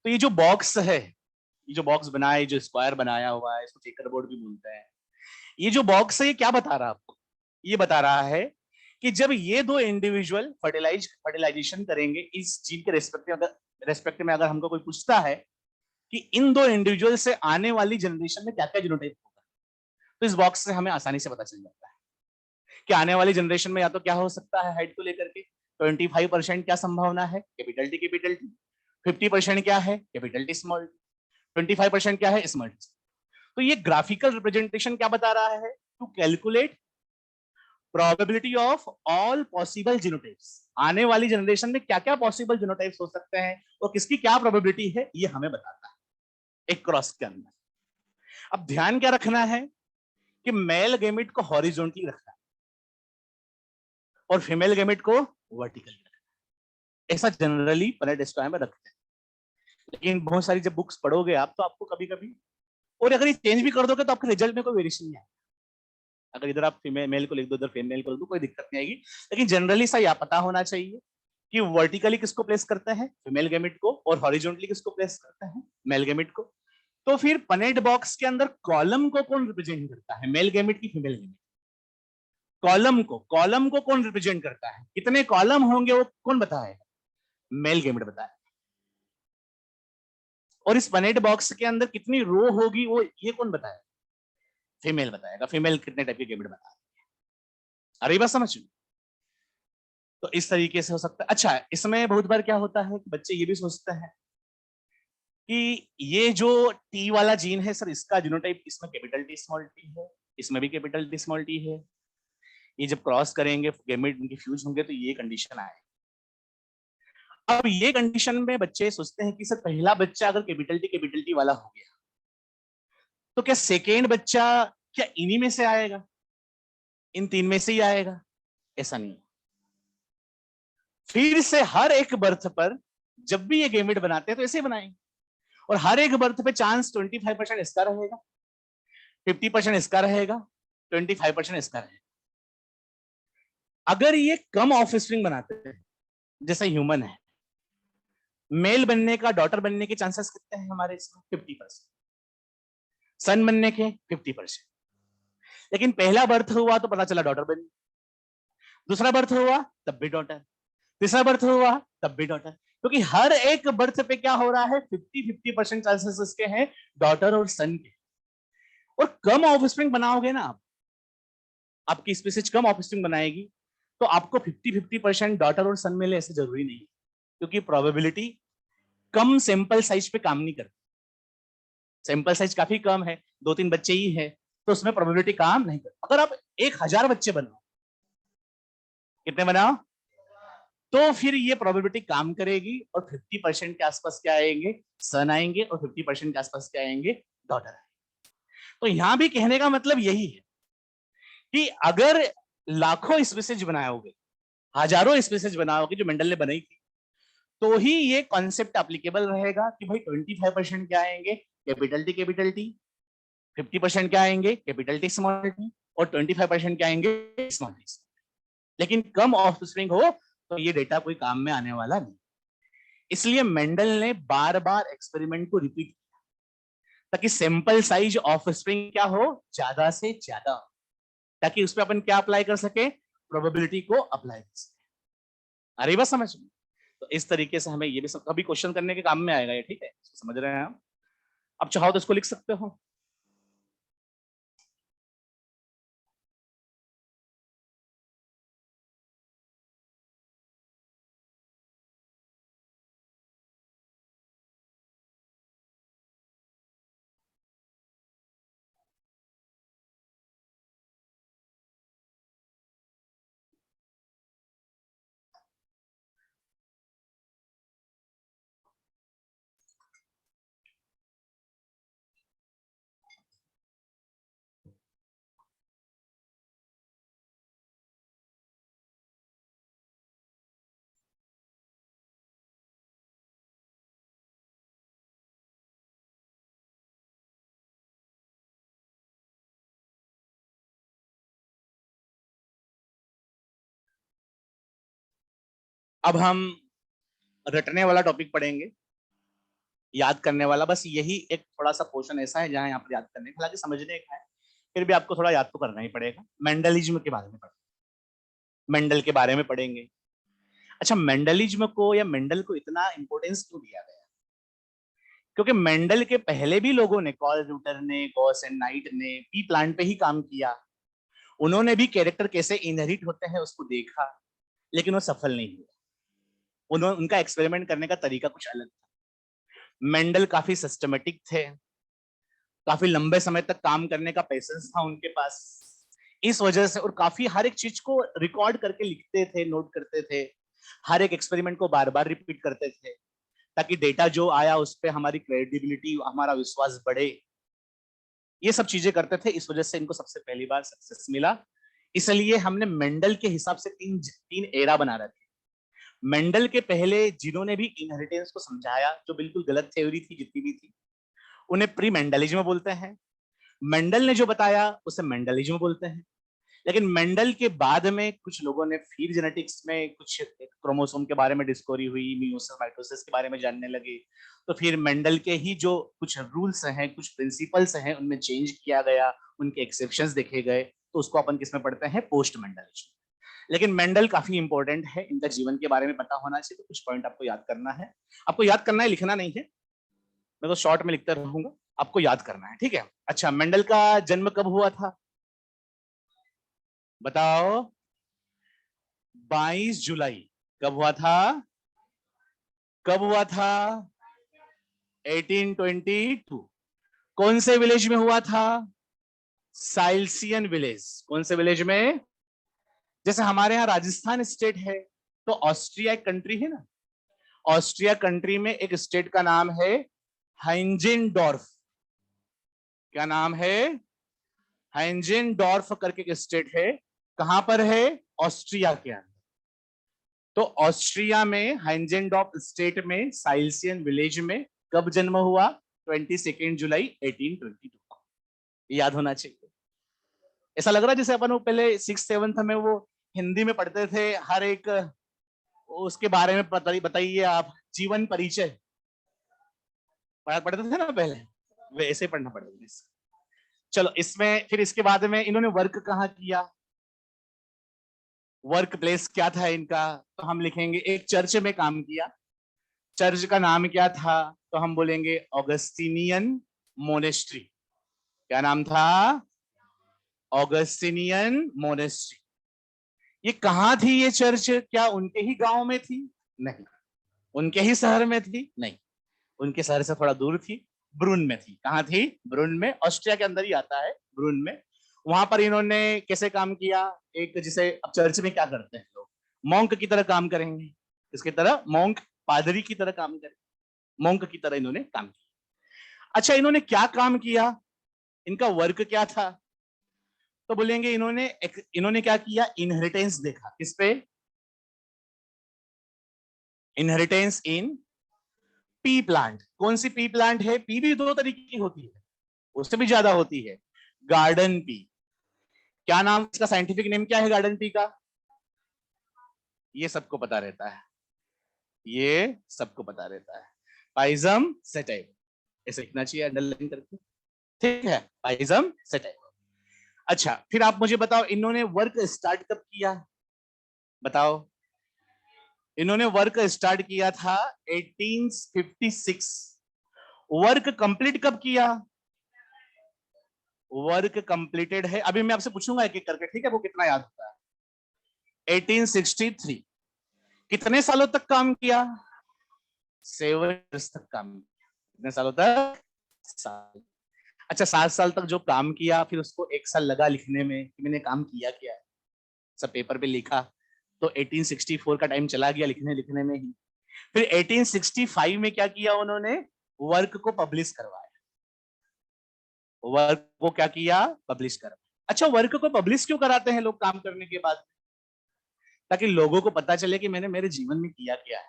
तो ये जो बॉक्स है, ये जो बॉक्स बनाया है, जो स्क्वायर बनाया हुआ है, इसको चेकर बोर्ड भी बोलते हैं। ये जो बॉक्स है ये क्या बता रहा है आपको? ये बता रहा है कि जब ये दो इंडिविजुअल फर्टिलाइजेशन करेंगे इस जीन के रेस्पेक्ट में अगर हमको कोई पूछता है कि इन दो इंडिविजुअल से आने वाली जनरेशन में क्या क्या जीनोटाइप होगा, तो इस बॉक्स से हमें आसानी से पता चल जाता है कि आने वाली जनरेशन में या तो क्या हो सकता है, हाइट को लेकर के 25% क्या संभावना है, कैपिटल टी, 50% क्या है, कैपिटल टी स्मॉल, 25% क्या है, स्मॉल टी। तो ये ग्राफिकल रिप्रेजेंटेशन क्या बता रहा है, to calculate probability of all possible genotypes, आने वाली जनरेशन में क्या क्या पॉसिबल जीनोटाइप्स हो सकते हैं और किसकी क्या प्रोबेबिलिटी है, ये हमें बताता है एक क्रॉस के अंदर। अब ध्यान क्या रखना है कि मेल गेमिट को हॉरिजॉन्टली रखना है और फीमेल गेमिट को वर्टिकली रखना है, ऐसा जनरली पनेट स्क्वायर में रखते हैं। लेकिन बहुत सारी जब बुक्स पढ़ोगे आप, तो आपको कभी कभी, और अगर ये चेंज भी कर दोगे तो आपके रिजल्ट में कोई वेरिएशन नहीं आएगा। अगर इधर आप फीमेल मेल को लिख दो, इधर फीमेल को लिख दो, कोई दिक्कत नहीं आएगी। लेकिन जनरली सा यह पता होना चाहिए कि वर्टिकली किसको प्लेस करते हैं, फीमेल गेमिट को, और हॉरिजॉन्टली किसको प्लेस करते हैं, मेल गेमिट को। तो फिर पनेट बॉक्स के अंदर कॉलम को कौन रिप्रेजेंट करता है, मेल गेमिट की फीमेल गेमिट? कॉलम को कौन रिप्रेजेंट करता है, कितने कॉलम होंगे वो कौन बताएगा, मेल गेमिट बताएगा। और इस पनेट बॉक्स के अंदर कितनी रो होगी वो ये कौन बताएगा, फीमेल बताएगा। फीमेल कितने टाइप के गेमिट बताएगा। अरे बात समझ। तो इस तरीके से हो सकता है। अच्छा, इसमें बहुत बार क्या होता है कि बच्चे ये भी सोचते हैं कि ये जो टी वाला जीन है सर, इसका जीनोटाइप, इसमें कैपिटल टी स्मॉल टी है, इसमें भी कैपिटल टी स्मॉल टी है, ये जब क्रॉस करेंगे गेमेट इनके फ्यूज होंगे तो ये कंडीशन आए। अब ये कंडीशन में बच्चे सोचते हैं कि सर पहला बच्चा अगर कैपिटल टी वाला हो गया तो क्या सेकेंड बच्चा क्या इन्हीं में से आएगा, इन तीन में से ही आएगा? ऐसा नहीं, फिर से हर एक बर्थ पर जब भी ये गैमेट बनाते हैं तो ऐसे बनाएंगे, और हर एक बर्थ पे चांस 25% इसका रहेगा, 50% इसका रहेगा, 25% इसका रहेगा। अगर ये कम ऑफ स्प्रिंग बनाते हैं, जैसे ह्यूमन है, मेल बनने का, डॉटर बनने के चांसेस कितने हैं हमारे इसमें? 50%। सन बनने के 50%। लेकिन पहला बर्थ हुआ तो पता चला डॉटर बनी, दूसरा बर्थ हुआ तब भी डॉटर, तीसरा बर्थ हुआ तब भी डॉटर, क्योंकि हर एक बर्थ पे क्या हो रहा है, 50-50% चांसेस इसके हैं डॉटर और सन के। और कम ऑफ स्प्रिंग बनाओगे ना आप, आपकी स्पीसीज कम ऑफ स्प्रिंग बनाएगी, तो आपको 50-50% डॉटर और सन मिले ऐसे जरूरी नहीं, क्योंकि प्रोबेबिलिटी कम सैंपल साइज पे काम नहीं करती। सैंपल साइज काफी कम है, 2-3 बच्चे ही है, तो उसमें प्रोबेबिलिटी काम नहीं करती। अगर आप 1000 बच्चे बनाओ, कितने बनाओ, तो फिर ये प्रोबेबिलिटी काम करेगी, और 50% के आसपास क्या आएंगे, सन आएंगे, और 50% के आसपास क्या आएंगे, डॉटर आएंगे। तो यहां भी कहने का मतलब यही है कि अगर लाखों स्पीसीज बनाओगे, हजारों स्पीसीज बनाओगे जो मेंडल ने बनाई थी, तो ही ये कॉन्सेप्ट एप्लीकेबल रहेगा कि भाई 25% क्या आएंगे, कैपिटल टी, 50% क्या आएंगे, कैपिटल टी स्मॉल टी, और 25% क्या आएंगे, स्मॉल टी। लेकिन कम ऑफ स्प्रिंग हो तो ये डेटा कोई काम में आने वाला नहीं। इसलिए मेंडल ने बार बार एक्सपेरिमेंट को रिपीट किया, ताकि सैंपल साइज ऑफ स्प्रिंग क्या हो, ज्यादा से ज्यादा, ताकि उस पर अपन क्या अप्लाई कर सके, प्रोबेबिलिटी को अप्लाई कर सके। अरे बस समझ में। तो इस तरीके से हमें ये भी कभी क्वेश्चन करने के काम में आएगा ये, ठीक है, समझ रहे हैं आप? अब चाहो तो इसको लिख सकते हो। अब हम रटने वाला टॉपिक पढ़ेंगे, याद करने वाला। बस यही एक थोड़ा सा पोर्शन ऐसा है जहां यहाँ पर याद करने का, हालांकि समझने का है, फिर भी आपको थोड़ा याद तो करना ही पड़ेगा। मेंडलिज्म के बारे में पढ़ेंगे, मेंडल के बारे में पढ़ेंगे। अच्छा, मेंडलिज्म को या मेंडल को इतना इंपॉर्टेंस क्यों दिया गया? क्योंकि मेंडल के पहले भी लोगों ने, कॉल रूटर ने, गॉस एंड नाइट ने पी प्लांट पे ही काम किया। उन्होंने भी कैरेक्टर कैसे इनहेरिट होते हैं उसको देखा, लेकिन वो सफल नहीं हुआ। उन्होंने, उनका एक्सपेरिमेंट करने का तरीका कुछ अलग था। मेंडल काफी सिस्टमेटिक थे, काफी लंबे समय तक काम करने का पेशेंस था उनके पास, इस वजह से, और काफी हर एक चीज को रिकॉर्ड करके लिखते थे, नोट करते थे, हर एक एक्सपेरिमेंट को बार बार रिपीट करते थे, ताकि डेटा जो आया उस पर हमारी क्रेडिबिलिटी, हमारा विश्वास बढ़े। ये सब चीजें करते थे, इस वजह से इनको सबसे पहली बार सक्सेस मिला। इसलिए हमने मेंडल के हिसाब से तीन तीन एरा बना रखे। मेंडल के पहले जिन्होंने भी इनहेरिटेंस को समझाया, जो बिल्कुल गलत थ्योरी थी जितनी भी थी, उन्हें प्री मेंडलिज्म बोलते हैं। मेंडल ने जो बताया उसे मेंडलिज्म बोलते हैं। लेकिन मेंडल के बाद में कुछ लोगों ने फिर जेनेटिक्स में कुछ क्रोमोसोम के बारे में डिस्कवरी हुई, मियोसिस माइटोसिस के बारे में जानने लगे, तो फिर मेंडल के ही जो कुछ रूल्स हैं, कुछ प्रिंसिपल्स हैं, उनमें चेंज किया गया, उनके एक्सेप्शंस देखे गए, तो उसको अपन किसमें पढ़ते हैं, पोस्ट मेंडलिज्म। लेकिन मेंडल काफी इंपॉर्टेंट है, इनका जीवन के बारे में पता होना चाहिए, तो कुछ पॉइंट आपको याद करना है। आपको याद करना है, लिखना नहीं है, मैं तो शॉर्ट में लिखता रहूंगा, आपको याद करना है, ठीक है? अच्छा, मेंडल का जन्म कब हुआ था बताओ? 22 जुलाई। कब हुआ था? कब हुआ था? 1822। कौन से विलेज में हुआ था? साइल्सियन विलेज। कौन से विलेज में? जैसे हमारे यहाँ राजस्थान स्टेट है, तो ऑस्ट्रिया एक कंट्री है ना, ऑस्ट्रिया कंट्री में एक स्टेट का नाम है हाइंजेनडॉर्फ। क्या नाम है? हाइंजेनडॉर्फ करके एक स्टेट है। कहां पर है? ऑस्ट्रिया के अंदर। तो ऑस्ट्रिया में हाइंजेनडॉर्फ स्टेट में साइल्सियन विलेज में कब जन्म हुआ? 22 जुलाई 1822 को। याद होना चाहिए। ऐसा लग रहा है जैसे अपन वो पहले 6th 7th में वो हिंदी में पढ़ते थे, हर एक उसके बारे में बताइए आप, जीवन परिचय पढ़ते थे ना पहले, वैसे पढ़ना पड़ेगा। चलो इसमें फिर इसके बाद में इन्होंने वर्क कहाँ किया, वर्क प्लेस क्या था इनका? तो हम लिखेंगे एक चर्च में काम किया। चर्च का नाम क्या था? तो हम बोलेंगे ऑगस्टिनियन मोनेस्ट्री। क्या नाम था? Augustinian monastery. ये कहाँ थी ये चर्च? क्या उनके ही गांव में थी? नहीं। उनके ही शहर में थी? नहीं। उनके शहर से थोड़ा दूर थी, ब्रून में थी। कहाँ थी? ब्रून में, ऑस्ट्रिया के अंदर ही आता है, ब्रून में। वहां पर इन्होंने कैसे काम किया? एक जिसे अब चर्च में क्या करते हैं लोग, मॉन्क की तरह काम करेंगे। इसकी तरह मॉन्क, पादरी की तरह काम करेंगे, मॉन्क की तरह इन्होंने काम किया। अच्छा, इन्होंने क्या काम किया? इनका वर्क क्या था? तो बोलेंगे इन्होंने क्या किया? इनहेरिटेंस देखा। किस पे? Inheritance in P plant. कौन सी पी प्लांट है? पी भी दो तरीके की होती है, उससे भी ज्यादा होती है। Garden pea. क्या नाम, इसका साइंटिफिक नेम क्या है गार्डन पी का? ये सबको पता रहता है, ये सबको पता रहता है, पाइजम सेटाइव। ऐसे लिखना चाहिए अंडरलाइन करके, ठीक है, पाइजम सेटाइव। अच्छा, फिर आप मुझे बताओ इन्होंने वर्क स्टार्ट कब किया? बताओ। इन्होंने वर्क स्टार्ट किया था 1856। वर्क कंप्लीट कब किया? वर्क कंप्लीटेड है, अभी मैं आपसे पूछूंगा एक एक करके, ठीक है, वो कितना याद होता है। 1863। कितने सालों तक काम किया? 7 years तक काम किया। कितने सालों तक? 7। अच्छा, 7 साल तक जो काम किया, फिर उसको 1 साल लगा लिखने में कि मैंने काम किया क्या है, सब पेपर पे लिखा। तो 1864 का टाइम चला गया लिखने लिखने में ही। फिर 1865 में क्या किया उन्होंने? वर्क को पब्लिश करवाया। वर्क को क्या किया? पब्लिश करवाया। अच्छा, वर्क को पब्लिश क्यों कराते हैं लोग काम करने के बाद? ताकि लोगों को पता चले कि मैंने मेरे जीवन में किया क्या है।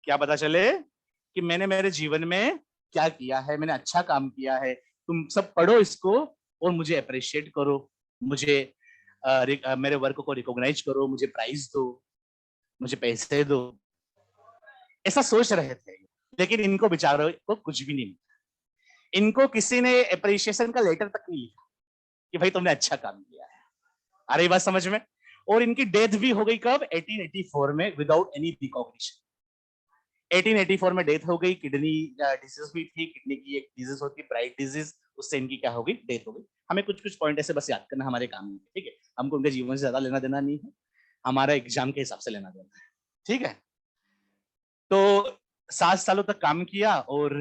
क्या पता चले? कि मैंने मेरे जीवन में क्या किया है, मैंने अच्छा काम किया है। तुम सब पढ़ो इसको और मुझे अप्रिशिएट करो, मुझे मेरे वर्क को रिकॉग्नाइज करो, मुझे प्राइज दो, मुझे पैसे दो। ऐसा सोच रहे थे, लेकिन इनको बेचारों को कुछ भी नहीं मिला। इनको किसी ने अप्रिशिएशन का लेटर तक नहीं लिखा कि भाई तुमने अच्छा काम किया है। आ रही बात समझ में? और इनकी डेथ भी हो गई कब? 1884 में, विदाउट एनी रिकॉग्निशन। 1884 में डेथ हो गई। किडनी डिजीज भी थी, किडनी की एक डिजीज होती है ब्राइट डिजीज, उससे इनकी क्या हो गई? डेथ हो गई। हमें कुछ कुछ पॉइंट ऐसे बस याद करना हमारे काम में, ठीक है? हमको उनके जीवन से ज्यादा लेना देना नहीं है, हमारा एग्जाम के हिसाब से लेना देना है, ठीक है? तो 7 सालों तक काम किया और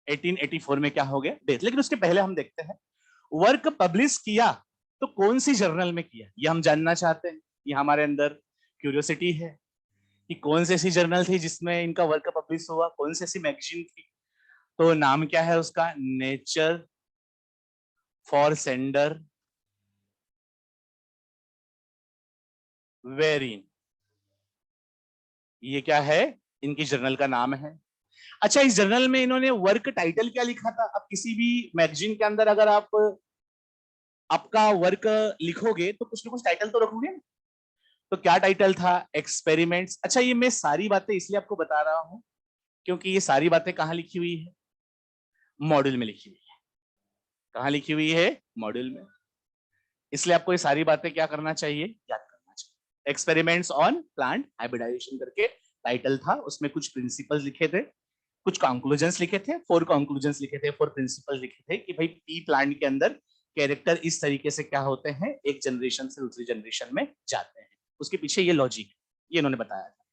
1884 में क्या हो गया? डेथ। लेकिन उसके पहले हम देखते हैं वर्क पब्लिश किया तो कौन सी जर्नल में किया, ये हम जानना चाहते हैं। ये हमारे अंदर क्यूरियोसिटी है कि कौन सी ऐसी जर्नल थी जिसमें इनका वर्क पब्लिश हुआ, कौन सी ऐसी मैगजीन थी। तो नाम क्या है उसका? नेचर फॉर सेंडर वेरिन। ये क्या है? इनकी जर्नल का नाम है। अच्छा, इस जर्नल में इन्होंने वर्क टाइटल क्या लिखा था? अब किसी भी मैगजीन के अंदर अगर आप आपका वर्क लिखोगे तो कुछ ना कुछ टाइटल तो रखोगे। तो क्या टाइटल था? एक्सपेरिमेंट्स। अच्छा, ये मैं सारी बातें इसलिए आपको बता रहा हूं क्योंकि ये सारी बातें कहाँ लिखी हुई है? मॉड्यूल में लिखी हुई है। कहाँ लिखी हुई है? मॉड्यूल में। इसलिए आपको ये सारी बातें क्या करना चाहिए? याद करना चाहिए। एक्सपेरिमेंट्स ऑन प्लांट हाइब्रिडाइजेशन करके टाइटल था, उसमें कुछ प्रिंसिपल्स लिखे थे, कुछ कंक्लूजन्स लिखे थे, 4 कंक्लूजन्स लिखे थे, 4 प्रिंसिपल्स लिखे थे कि भाई पी प्लांट के अंदर कैरेक्टर इस तरीके से क्या होते हैं, एक जनरेशन से दूसरी जनरेशन में जाते हैं। उसके पीछे ये लॉजिक, ये इन्होंने बताया था।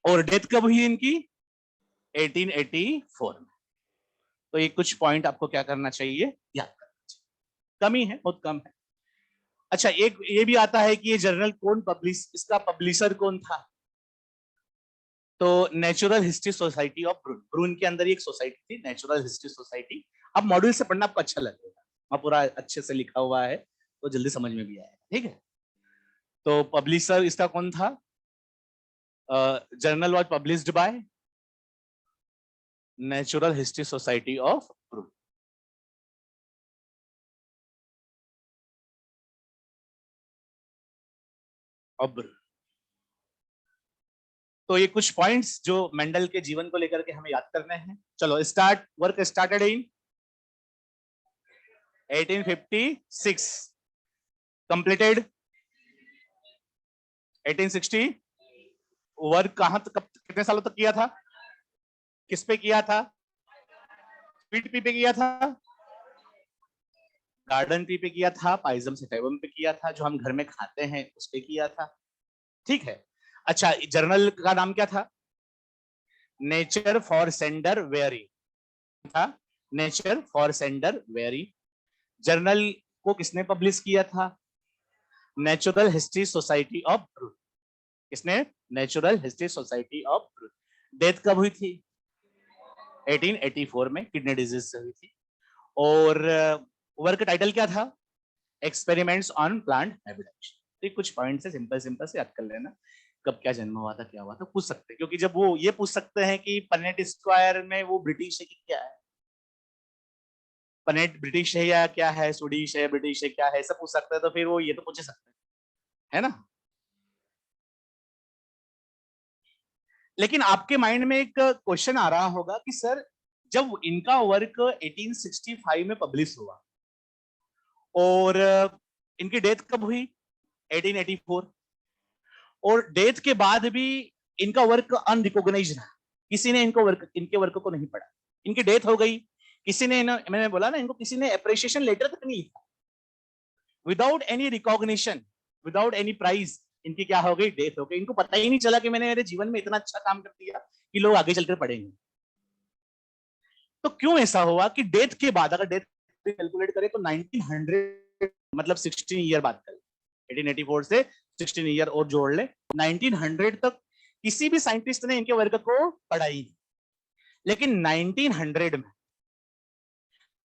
और डेथ कब हुई इनकी? 1884 में। तो ये कुछ पॉइंट आपको क्या करना चाहिए? याद करना चाहिए। कमी है, बहुत कम है। अच्छा, एक ये भी आता है कि ये जर्नल कौन पब्लिश, इसका पब्लिशर कौन था? तो नेचुरल हिस्ट्री सोसाइटी ऑफ ब्रून। ब्रून के अंदर एक सोसाइटी थी, नेचुरल हिस्ट्री सोसाइटी। अब मॉड्यूल से पढ़ना आपको अच्छा लगेगा, वहां पूरा अच्छे से लिखा हुआ है तो जल्दी समझ में भी आएगा, ठीक है? तो पब्लिशर इसका कौन था? Journal was published by natural history society of Brunn. अब तो ये कुछ पॉइंट्स जो मेंडल के जीवन को लेकर के हमें याद करने हैं। चलो start. Work started in 1856, completed 1860। Work कहां तक, कितने सालों तक किया था? किस पे किया था? स्वीट पी पे किया था, गार्डन ट्री पे किया था, पाइजम सेटेबम पे किया था, जो हम घर में खाते हैं उस पे किया था। ठीक है। अच्छा, जर्नल का नाम क्या था? नेचर फॉर सेंडर वेरी था, नेचर फॉर सेंडर वेरी। जर्नल को किसने पब्लिश किया था? नेचुरल हिस्ट्री सोसाइटी ऑफ ब्रू। किसने? नेचुरल हिस्ट्री सोसाइटी ऑफ ब्रू। डेथ कब हुई थी? 1884 में, किडनी डिजीज से हुई थी। और वर्क टाइटल क्या था? Experiments on plant habitation. तो कुछ पॉइंट से सिंपल सिंपल से याद कर लेना। कब क्या जन्म हुआ था, क्या हुआ था, पूछ सकते हैं, क्योंकि जब वो ये पूछ सकते हैं कि पनेट स्क्वायर में वो ब्रिटिश है कि क्या है, पनेट ब्रिटिश है या क्या है, स्वीडिश है, ब्रिटिश है, क्या है, सब पूछ सकते हैं। तो फिर वो ये तो पूछ सकते हैं, है ना। लेकिन आपके माइंड में एक क्वेश्चन आ रहा होगा कि सर, जब इनका वर्क 1865 में पब्लिश हुआ और इनकी डेथ कब हुई? 1884। और डेथ के बाद भी इनका वर्क अनरिकॉग्नाइज्ड रहा, किसी ने इनके वर्क को नहीं पढ़ा। इनकी डेथ हो गई, किसी ने, मैंने बोला ना, इनको किसी ने अप्रिशिएशन लेटर तक नहीं लिखा। Without any recognition, without any prize, इनकी क्या हो गई? डेथ हो गई। इनको पता ही नहीं चला कि मैंने मेरे जीवन में इतना अच्छा काम कर दिया कि लोग आगे चलकर पढ़ेंगे। तो क्यों ऐसा हुआ कि डेथ के बाद, अगर डेथ कैलकुलेट करें तो 1900, मतलब 16 ईयर बात करें, 1884 से 16 ईयर और जोड़ ले, 1900 तक किसी भी साइंटिस्ट ने इनके वर्क को पढ़ा ही नहीं। लेकिन 1900 में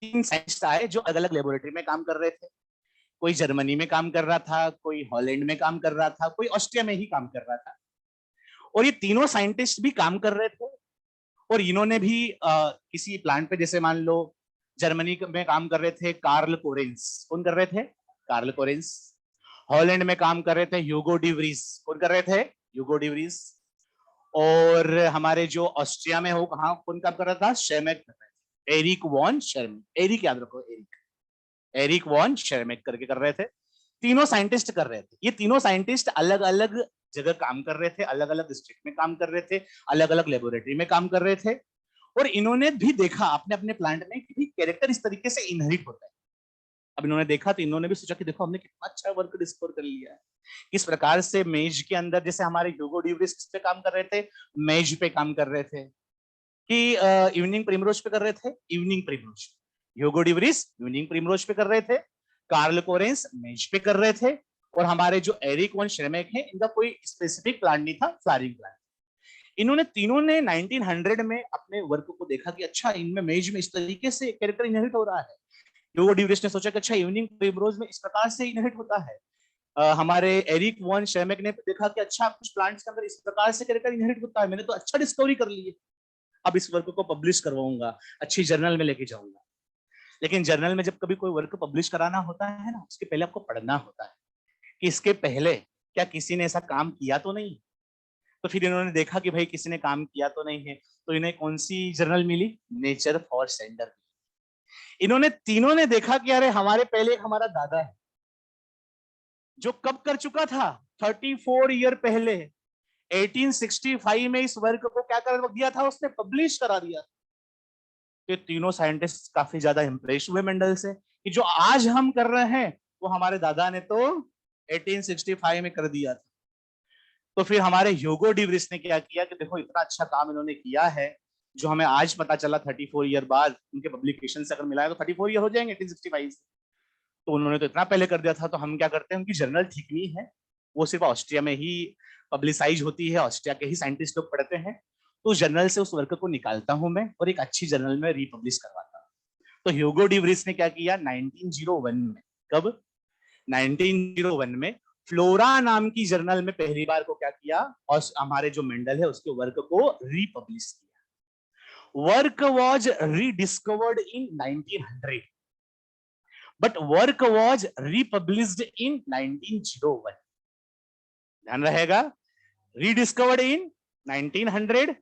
3 साइंटिस्ट आए जो अलग अलग लेबोरेटरी में काम कर रहे थे। कोई जर्मनी में काम कर रहा था, कोई हॉलैंड में काम कर रहा था, कोई ऑस्ट्रिया में ही काम कर रहा था। और ये तीनों साइंटिस्ट भी काम कर रहे थे। और इन्होंने भी किसी प्लांट पे, जैसे मान लो जर्मनी में काम कर रहे थे कार्ल कोरेंस। कौन कर रहे थे? Karl coherence. हॉलैंड में काम कर रहे थे ह्यूगो डिवरीज। कौन कर रहे थे? ह्यूगो डिवरीज। और हमारे जो ऑस्ट्रिया में हो, कहा कौन काम कर रहा था? शेमेक कर रहे थे, एरिक वॉन शेरमेक। एरिक याद रखो, एरिक, एरिक वॉन शेरमेक करके कर रहे थे। तीनों साइंटिस्ट कर रहे थे। ये तीनों साइंटिस्ट अलग अलग जगह काम कर रहे थे, अलग अलग स्टेट में काम कर रहे थे, अलग अलग लेबोरेटरी में काम कर रहे थे। और इन्होंने भी देखा अपने अपने प्लांट में कि कैरेक्टर इस तरीके से इनहेरिट होता है। अब इन्होंने देखा तो इन्होंने भी सोचा कि देखो, हमने कितना अच्छा वर्क डिस्कवर कर लिया है। किस प्रकार से मेज के अंदर, जैसे हमारे ह्यूगो ड्यूरिस किस पे काम कर रहे थे? मेज पे काम कर रहे थे। कि इवनिंग प्रिमरोज पे कर रहे थे, इवनिंग प्रिमरोज। ह्यूगो ड्यूरिस इवनिंग प्रिमरोज पे कर रहे थे, कार्ल कोरेंस मेज पे कर रहे थे। और हमारे जो एरिक वन शेरमेक है, इनका कोई स्पेसिफिक प्लांट नहीं था, फ्लावरिंग प्लांट। इन्होंने तीनों ने 1900 में अपने वर्क को देखा कि अच्छा, इनमें मेज में इस तरीके से कैरेक्टर इनहेरिट हो रहा है। ह्यूगो ड्यूरिस ने सोचा कि अच्छा, इवनिंग प्रिमरोज में इस प्रकार से इनहेरिट होता है। हमारे एरिक वॉन शेरमेक ने देखा कि अच्छा, कुछ प्लांट्स के अंदर इस प्रकार से कैरेक्टर इनहेरिट होता है। मैंने तो अच्छा डिस्कवरी कर ली है, अब इस वर्क को पब्लिश करवाऊंगा, अच्छी जर्नल में लेके जाऊंगा। लेकिन जर्नल में जब कभी कोई वर्क पब्लिश कराना होता है ना, उसके पहले आपको पढ़ना होता है कि इसके पहले क्या किसी ने ऐसा काम किया तो नहीं। तो फिर इन्होंने देखा कि भाई किसी ने काम किया तो नहीं है, तो इन्हें कौन सी जर्नल मिली? Nature for sender. इन्होंने तीनों ने देखा कि अरे, हमारे पहले एक हमारा दादा है जो कब कर चुका था? 34 ईयर पहले, 1865 में इस वर्क को क्या कर दिया था उसने? पब्लिश करा दिया। तो तीनों साइंटिस्ट काफी ज्यादा इंप्रेस हुए मेंडल से कि जो आज हम कर रहे हैं वो हमारे दादा ने तो 1865 में कर दिया था। तो फिर हमारे ह्यूगो डिवरिस ने क्या किया कि देखो, इतना अच्छा काम इन्होंने किया है, जो हमें आज पता चला 34 ईयर बाद, उनके पब्लिकेशन से अगर मिलाए तो 34 ईयर हो जाएंगे 1865 से। तो उन्होंने तो इतना पहले कर दिया था, तो हम क्या करते हैं, उनकी जर्नल ठीक नहीं है, वो सिर्फ ऑस्ट्रिया में ही पब्लिसाइज होती है, ऑस्ट्रिया के ही साइंटिस्ट लोग पढ़ते हैं, तो उस जर्नल से उस वर्क को निकालता हूं मैं और एक अच्छी जर्नल में रीपब्लिश करवाता हूं। तो ह्यूगो डिवरिस ने क्या किया 1901 में? कब? 1901 में फ्लोरा नाम की जर्नल में पहली बार को क्या किया, और हमारे जो मेंडल है उसके वर्क को रीपब्लिश किया। Work was rediscovered in 1900 but work was republished in 1901। ध्यान रहेगा, रीडिस्कवर्ड इन 1900,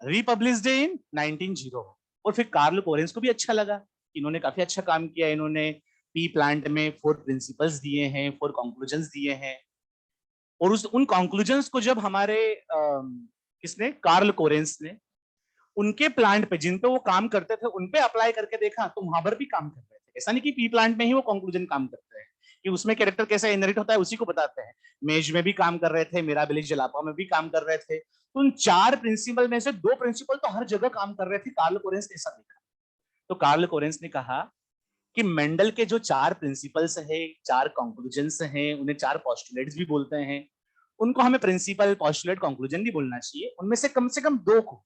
रीपब्लिश्ड इन 1901। और फिर कार्ल कोरेंस को भी अच्छा लगा, इन्होंने काफी अच्छा काम किया, इन्होंने पी प्लांट में 4 प्रिंसिपल्स दिए हैं, 4 कंक्लूजन्स दिए हैं। और उन कंक्लूजन्स को जब हमारे किसने, कार्ल कोरेंस ने उनके प्लांट पे, जिन पे वो काम करते थे, उन पे अप्लाई करके देखा तो वहां पर भी काम कर रहे थे। ऐसा नहीं कि पी प्लांट में ही वो कंक्लूजन काम करते हैं, कि उसमें कैरेक्टर कैसे इनहेरिट होता है उसी को बताते हैं। मेज में भी काम कर रहे थे, मिराबिलिस जलापा में भी काम कर रहे थे। तो उन 4 प्रिंसिपल में से 2 प्रिंसिपल तो हर जगह काम कर रहे थे। कार्ल कोरेंस ने ऐसा देखा, तो कार्ल कोरेंस ने कहा कि मेंडल के जो 4 प्रिंसिपल्स है, 4 कंक्लूजन्स हैं, उन्हें 4 पोस्टुलेट्स भी बोलते हैं, उनको हमें प्रिंसिपल, पोस्टुलेट, कंक्लूजन भी बोलना चाहिए। उनमें से कम 2 को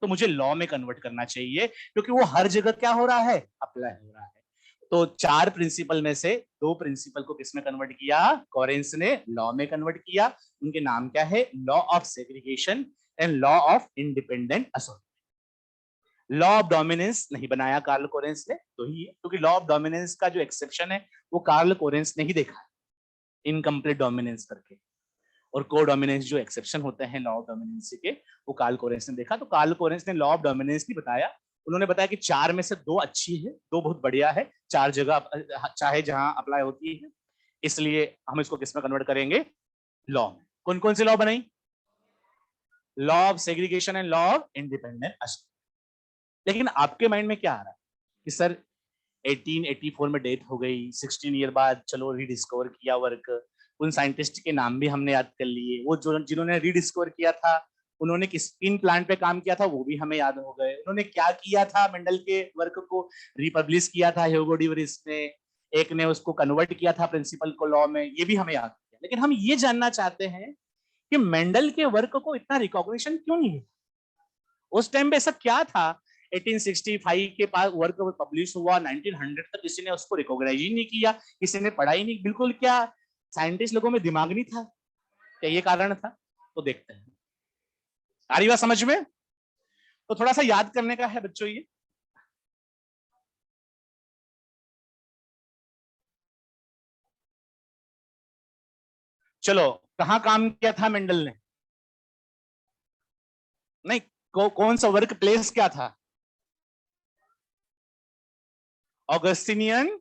तो मुझे लॉ में कन्वर्ट करना चाहिए, क्योंकि वो हर जगह क्या हो रहा है, अप्लाई हो रहा है। तो 4 प्रिंसिपल में से 2 प्रिंसिपल को किसमें कन्वर्ट किया, कोरेंस ने लॉ में कन्वर्ट किया। उनके नाम क्या है, law of segregation and law of independent association. Law of dominance नहीं बनाया कार्ल कोरेंस ने, तो ही है, क्योंकि लॉ ऑफ डोमिनेंस का जो एक्सेप्शन है वो कार्ल कोरेंस ने ही देखा है, इनकम्प्लीट डोमिनेंस करके। और को डोमिनेंस जो एक्सेप्शन होते हैं लॉ ऑफ डोमिनेंस के, वो कार्ल कोरेंस ने देखा। तो कार्ल कोरेंस ने लॉ ऑफ डोमिनेंस नहीं बताया, उन्होंने बताया कि 4 में से 2 अच्छी है, 2 बहुत बढ़िया है, 4 जगह चाहे जहां अप्लाई होती है, इसलिए हम इसको किस में कन्वर्ट करेंगे, लॉ में। कौन कौन सी लॉ बनाई, law of segregation and law of independent association. लेकिन आपके माइंड में क्या आ रहा है कि सर 1884 में डेथ हो गई, 16 ईयर बाद चलो रीडिस्कवर किया वर्क, उन साइंटिस्ट के नाम भी हमने याद कर लिए, वो जो जिन्होंने रीडिस्कवर किया था उन्होंने किस किन प्लांट पे काम किया था वो भी हमें याद हो गए, उन्होंने क्या किया था, मेंडल के वर्क को रिपब्लिश किया था ह्यूगो डी वरिस ने, एक ने उसको कन्वर्ट किया था प्रिंसिपल को लॉ में, ये भी हमें याद किया। लेकिन हम ये जानना चाहते हैं कि मेंडल के वर्क को इतना रिकॉग्निशन क्यों नहीं है, उस टाइम पे ऐसा क्या था। 1865 के पास वर्क पब्लिश हुआ, 1900 तक किसी ने उसको रिकॉग्नाइज ही नहीं किया, किसी ने पढ़ा ही नहीं, बिल्कुल क्या साइंटिस्ट लोगों में दिमाग नहीं था, क्या ये कारण था। तो देखते हैं, आ रही बात समझ में। तो थोड़ा सा याद करने का है बच्चों ये। चलो, कहां काम किया था मेंडल ने, नहीं कौन सा वर्क प्लेस क्या था, ऑगस्टिनियन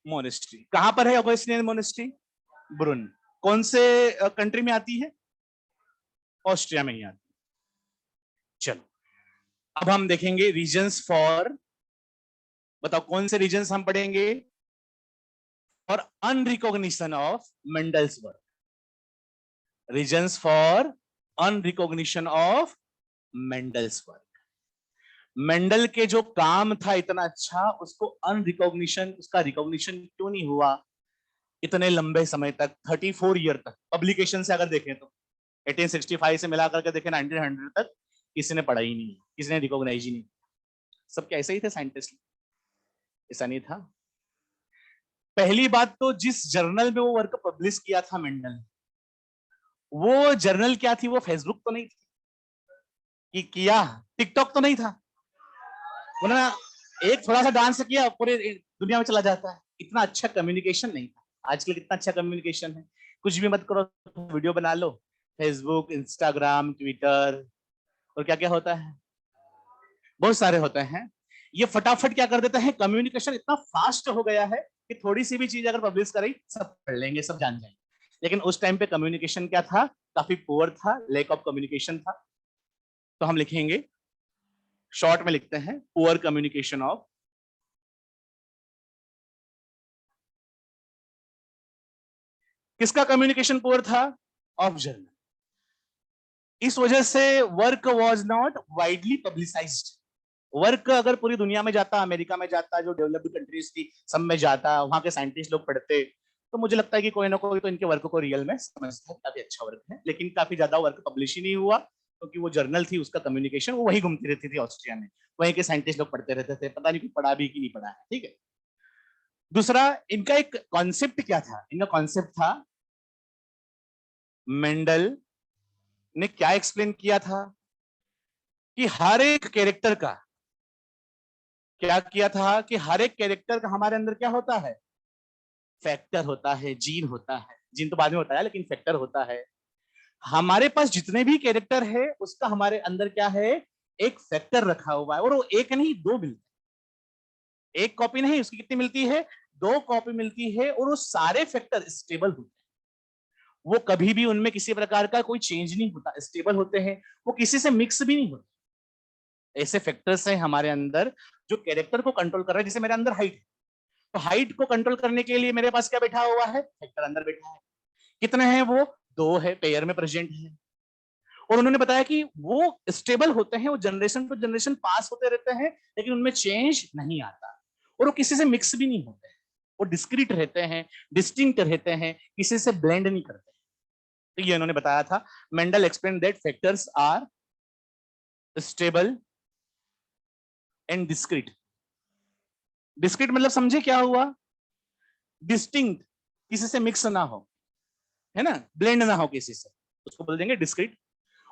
मोनेस्ट्री। कहां पर है ऑगस्टिनियन मोनेस्ट्री, ब्रुन। कौन से कंट्री में आती है, ऑस्ट्रिया में ही आती है। चलो अब हम देखेंगे रीजंस फॉर, बताओ कौन से रीजंस हम पढ़ेंगे, for unrecognition of Mendel's work. Reasons for unrecognition of Mendel's work. Mendel के जो काम था इतना अच्छा, उसको अनरिकॉग्निशन, उसका रिकॉग्निशन क्यों नहीं हुआ इतने लंबे समय तक, 34 ईयर तक। पब्लिकेशन से अगर देखें तो 1865 से मिला करके देखें 1900 तक किसी ने पढ़ा ही नहीं, किसी ने रिकॉग्नाइज ही नहीं। सब कैसे ही थे साइंटिस्ट, ऐसा नहीं था। पहली बात तो जिस जर्नल में वो वर्क पब्लिश किया था मेंडल ने, वो जर्नल क्या थी, वो फेसबुक तो नहीं थी कि किया, टिकटॉक तो नहीं था, उन्होंने एक थोड़ा सा डांस किया पूरे दुनिया में चला जाता है, इतना अच्छा कम्युनिकेशन नहीं था। आजकल कितना अच्छा कम्युनिकेशन है, कुछ भी मत करो वीडियो बना लो, फेसबुक, इंस्टाग्राम, ट्विटर, और क्या क्या होता है, बहुत सारे होते हैं। ये फटाफट क्या कर देते हैं, कम्युनिकेशन इतना फास्ट हो गया है कि थोड़ी सी भी चीज अगर पब्लिश करें सब पढ़ लेंगे, सब जान जाएंगे। लेकिन उस टाइम पे कम्युनिकेशन क्या था, काफी पुअर था, लैक ऑफ कम्युनिकेशन था। तो हम लिखेंगे, शॉर्ट में लिखते हैं, पुअर कम्युनिकेशन ऑफ, किसका कम्युनिकेशन पुअर था, ऑफ जर्नल। इस वजह से work was not widely publicised. Work अगर पूरी दुनिया में जाता, अमेरिका में जाता, जो डेवलप्ड कंट्रीज थी सब में जाता, वहां के साइंटिस्ट लोग पढ़ते, तो मुझे लगता है कि कोई ना कोई तो इनके वर्क को रियल में समझता है, काफी अच्छा वर्क है। लेकिन काफी ज्यादा वर्क पब्लिश ही नहीं हुआ, क्योंकि वो जर्नल थी, उसका कम्युनिकेशन वो वही घूमती रहती थी ऑस्ट्रिया में, वहीं के साइंटिस्ट लोग पढ़ते रहते थे, पता नहीं कुछ पढ़ा भी कि नहीं पढ़ा है। ठीक है। दूसरा, इनका एक कॉन्सेप्ट क्या था, इनका कॉन्सेप्ट था मेंडल ने क्या एक्सप्लेन किया था कि हर एक कैरेक्टर का, क्या किया था कि हर एक कैरेक्टर का हमारे अंदर क्या होता है, फैक्टर होता है, जीन होता है। जीन तो बाद में होता है, लेकिन फैक्टर होता है। हमारे पास जितने भी कैरेक्टर है उसका हमारे अंदर क्या है, एक फैक्टर रखा हुआ है, और वो एक नहीं दो मिलते, एक कॉपी नहीं, उसकी कितनी मिलती है, दो कॉपी मिलती है, और वो सारे फैक्टर स्टेबल होते हैं। वो कभी भी उनमें किसी प्रकार का कोई चेंज नहीं होता, स्टेबल होते हैं, वो किसी से मिक्स भी नहीं होते। ऐसे फैक्टर्स हैं हमारे अंदर जो कैरेक्टर को कंट्रोल कर रहे हैं। जैसे मेरे अंदर हाइट है, तो हाइट को कंट्रोल करने के लिए मेरे पास क्या बैठा हुआ है, फैक्टर अंदर बैठा है। कितने हैं वो, दो है, पेयर में प्रेजेंट है। और उन्होंने बताया कि वो स्टेबल होते हैं, वो जनरेशन टू जनरेशन पास होते रहते हैं, लेकिन उनमें चेंज नहीं आता, और वो किसी से मिक्स भी नहीं होते, वो डिस्क्रीट रहते हैं, डिस्टिंक्ट रहते हैं, किसी से ब्लेंड नहीं करते। तो ये उन्होंने बताया था। Mendel explain that factors are stable and discrete. Discrete मतलब समझे क्या हुआ, डिस्टिंक्ट, किसी से मिक्स ना हो, है ना, ब्लेंड ना हो किसी से, उसको बोल देंगे डिस्क्रीट।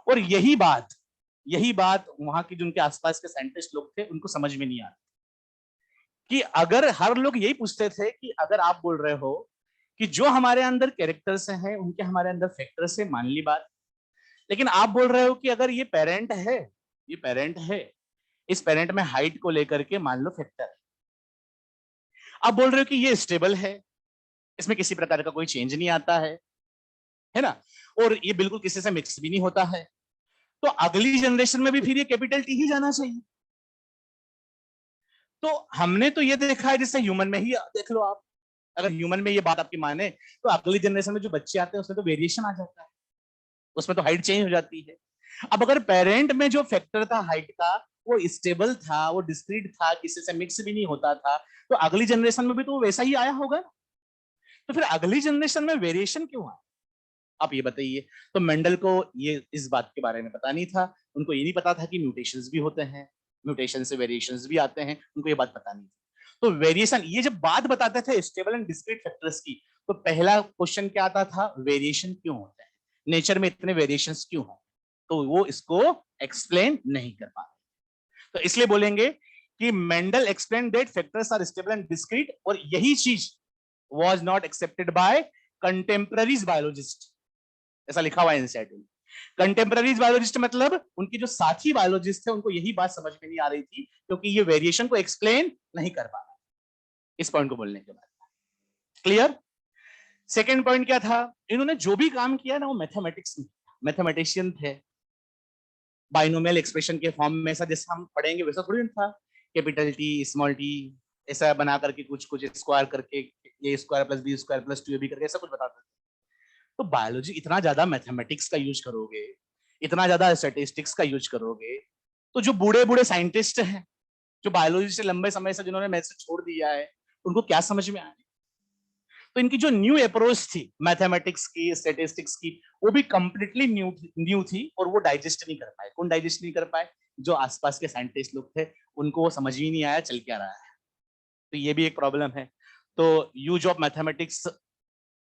और यही बात वहां के जो उनके आसपास के साइंटिस्ट लोग थे उनको समझ में नहीं आ रहा, कि अगर हर लोग यही पूछते थे कि अगर आप बोल रहे हो कि जो हमारे अंदर कैरेक्टर्स हैं उनके हमारे अंदर फैक्टर्स है, मान ली बात, लेकिन आप बोल रहे हो कि अगर ये पेरेंट है, ये पेरेंट है, इस पेरेंट में हाइट को लेकर के मान लो फैक्टर है, आप बोल रहे हो कि ये स्टेबल है, इसमें किसी प्रकार का कोई चेंज नहीं आता है ना, और ये बिल्कुल किसी से मिक्स भी नहीं होता है, तो अगली जनरेशन में भी फिर ये कैपिटल टी ही जाना चाहिए। तो हमने तो ये देखा है, जैसे ह्यूमन में ही देख लो आप, अगर ह्यूमन में ये बात आपकी माने तो अगली जनरेशन में जो बच्चे आते हैं उसमें तो वेरिएशन आ जाता है, उसमें तो हाइट चेंज हो जाती है। अब अगर पेरेंट में जो फैक्टर था हाइट का वो स्टेबल था, वो डिस्क्रीट था, किसी से मिक्स भी नहीं होता था, तो अगली जनरेशन में भी तो वैसा ही आया होगा। तो फिर अगली जनरेशन में वेरिएशन क्यों आया, आप ये बताइए। तो मेंडल को ये इस बात के बारे में पता नहीं था, उनको ये नहीं पता था कि म्यूटेशंस भी होते हैं, म्यूटेशन से वेरिएशंस भी आते हैं, उनको ये बात पता नहीं थी। तो वेरिएशन, ये जब बात बताते थे स्टेबल एंड डिस्क्रीट फैक्टर्स की, तो पहला क्वेश्चन क्या आता था, वेरिएशन क्यों होते हैं, नेचर में इतने वेरिएशंस क्यों हैं, तो वो इसको एक्सप्लेन नहीं कर पाते। तो इसलिए बोलेंगे कि Mendel explain that factors are stable and discrete, और यही चीज was not accepted by contemporaries biologist, ऐसा लिखा हुआ है एनसीईआरटी में। कंटेम्पररीज बायोलॉजिस्ट मतलब उनकी जो साथी बायोलॉजिस्ट थे उनको यही बात समझ में नहीं आ रही थी, क्योंकि ये वेरिएशन को एक्सप्लेन नहीं कर पा रहा। इस पॉइंट को बोलने के बाद क्लियर। सेकेंड पॉइंट क्या था, इन्होंने जो भी काम किया ना वो मैथमेटिक्स में, मैथमेटिशियन थे। बाइनोमियल एक्सप्रेशन के फॉर्म में, ऐसा जैसा हम पढ़ेंगे वैसा थोड़ी ना था, कैपिटल टी स्मॉल टी ऐसा बना करके कुछ कुछ स्क्वायर करके, A square plus B square plus 2ab करके ऐसा कुछ बताते थे। तो बायोलॉजी इतना ज्यादा मैथमेटिक्स का यूज करोगे, इतना ज्यादा स्टैटिस्टिक्स का यूज करोगे, तो जो बूढ़े बूढ़े साइंटिस्ट हैं, जो बायोलॉजी से लंबे समय से जिन्होंने मैथ से छोड़ दिया है, उनको क्या समझ में आए। तो इनकी जो न्यू अप्रोच थी मैथमेटिक्स की, स्टैटिस्टिक्स की, वो भी कंप्लीटली न्यू थी, और वो डाइजेस्ट नहीं कर पाए। कौन डाइजेस्ट नहीं कर पाए, जो आसपास के साइंटिस्ट लोग थे, उनको वो समझ ही नहीं आया चल क्या रहा है। तो ये भी एक प्रॉब्लम है। तो यूज ऑफ मैथमेटिक्स,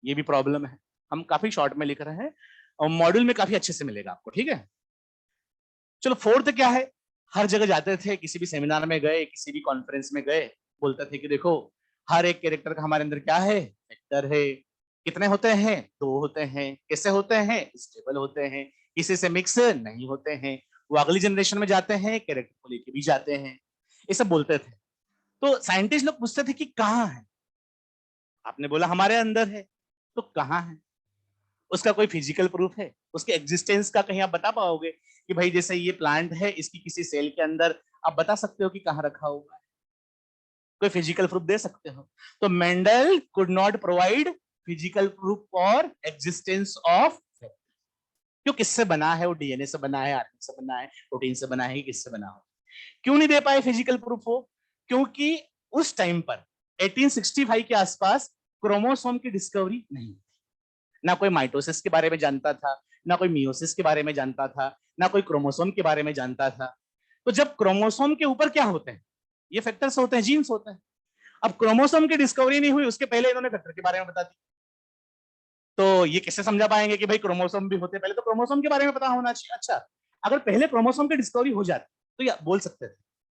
ये भी प्रॉब्लम है। हम काफी शॉर्ट में लिख रहे हैं, और मॉड्यूल में काफी अच्छे से मिलेगा आपको, ठीक है। चलो फोर्थ क्या है, हर जगह जाते थे, किसी भी सेमिनार में गए, किसी भी कॉन्फ्रेंस में गए, बोलते थे कि देखो हर एक कैरेक्टर का हमारे अंदर क्या है, फैक्टर है। कितने होते हैं, दो होते हैं। कैसे होते हैं, स्टेबल होते हैं, किसी से मिक्स नहीं होते हैं। वो अगली जनरेशन में जाते हैं, कैरेक्टर को लेके भी जाते हैं, ये सब बोलते थे। तो साइंटिस्ट लोग पूछते थे कि कहाँ है, आपने बोला हमारे अंदर है, तो कहाँ है, उसका कोई फिजिकल प्रूफ है, उसके एग्जिस्टेंस का कहीं आप बता पाओगे कि भाई जैसे ये प्लांट है, इसकी किसी सेल के अंदर आप बता सकते हो कि कहाँ रखा हुआ है, कोई फिजिकल प्रूफ दे सकते हो। तो Mendel could not provide physical proof for existence of, क्यों, किससे बना है वो, डीएनए से बना है, आरएनए से बना है, प्रोटीन से बना है, किससे बना हो, क्यों नहीं दे पाए फिजिकल प्रूफ हो, क्योंकि उस टाइम पर 1865 के आसपास क्रोमोसोम की डिस्कवरी नहीं, ना कोई माइटोसिस के बारे में जानता था, ना कोई मियोसिस के बारे में जानता था, ना कोई क्रोमोसोम के बारे में जानता था। तो जब क्रोमोसोम के ऊपर क्या होते हैं, ये फैक्टर्स होते हैं, जीन्स होते हैं। अब क्रोमोसोम की डिस्कवरी नहीं हुई, उसके पहले इन्होंने फैक्टर के बारे में बता दी। तो ये कैसे समझा पाएंगे कि भाई क्रोमोसोम भी होते हैं? पहले तो क्रोमोसोम के बारे में पता होना चाहिए। अच्छा, अगर पहले क्रोमोसोम की डिस्कवरी हो जाती तो ये बोल सकते थे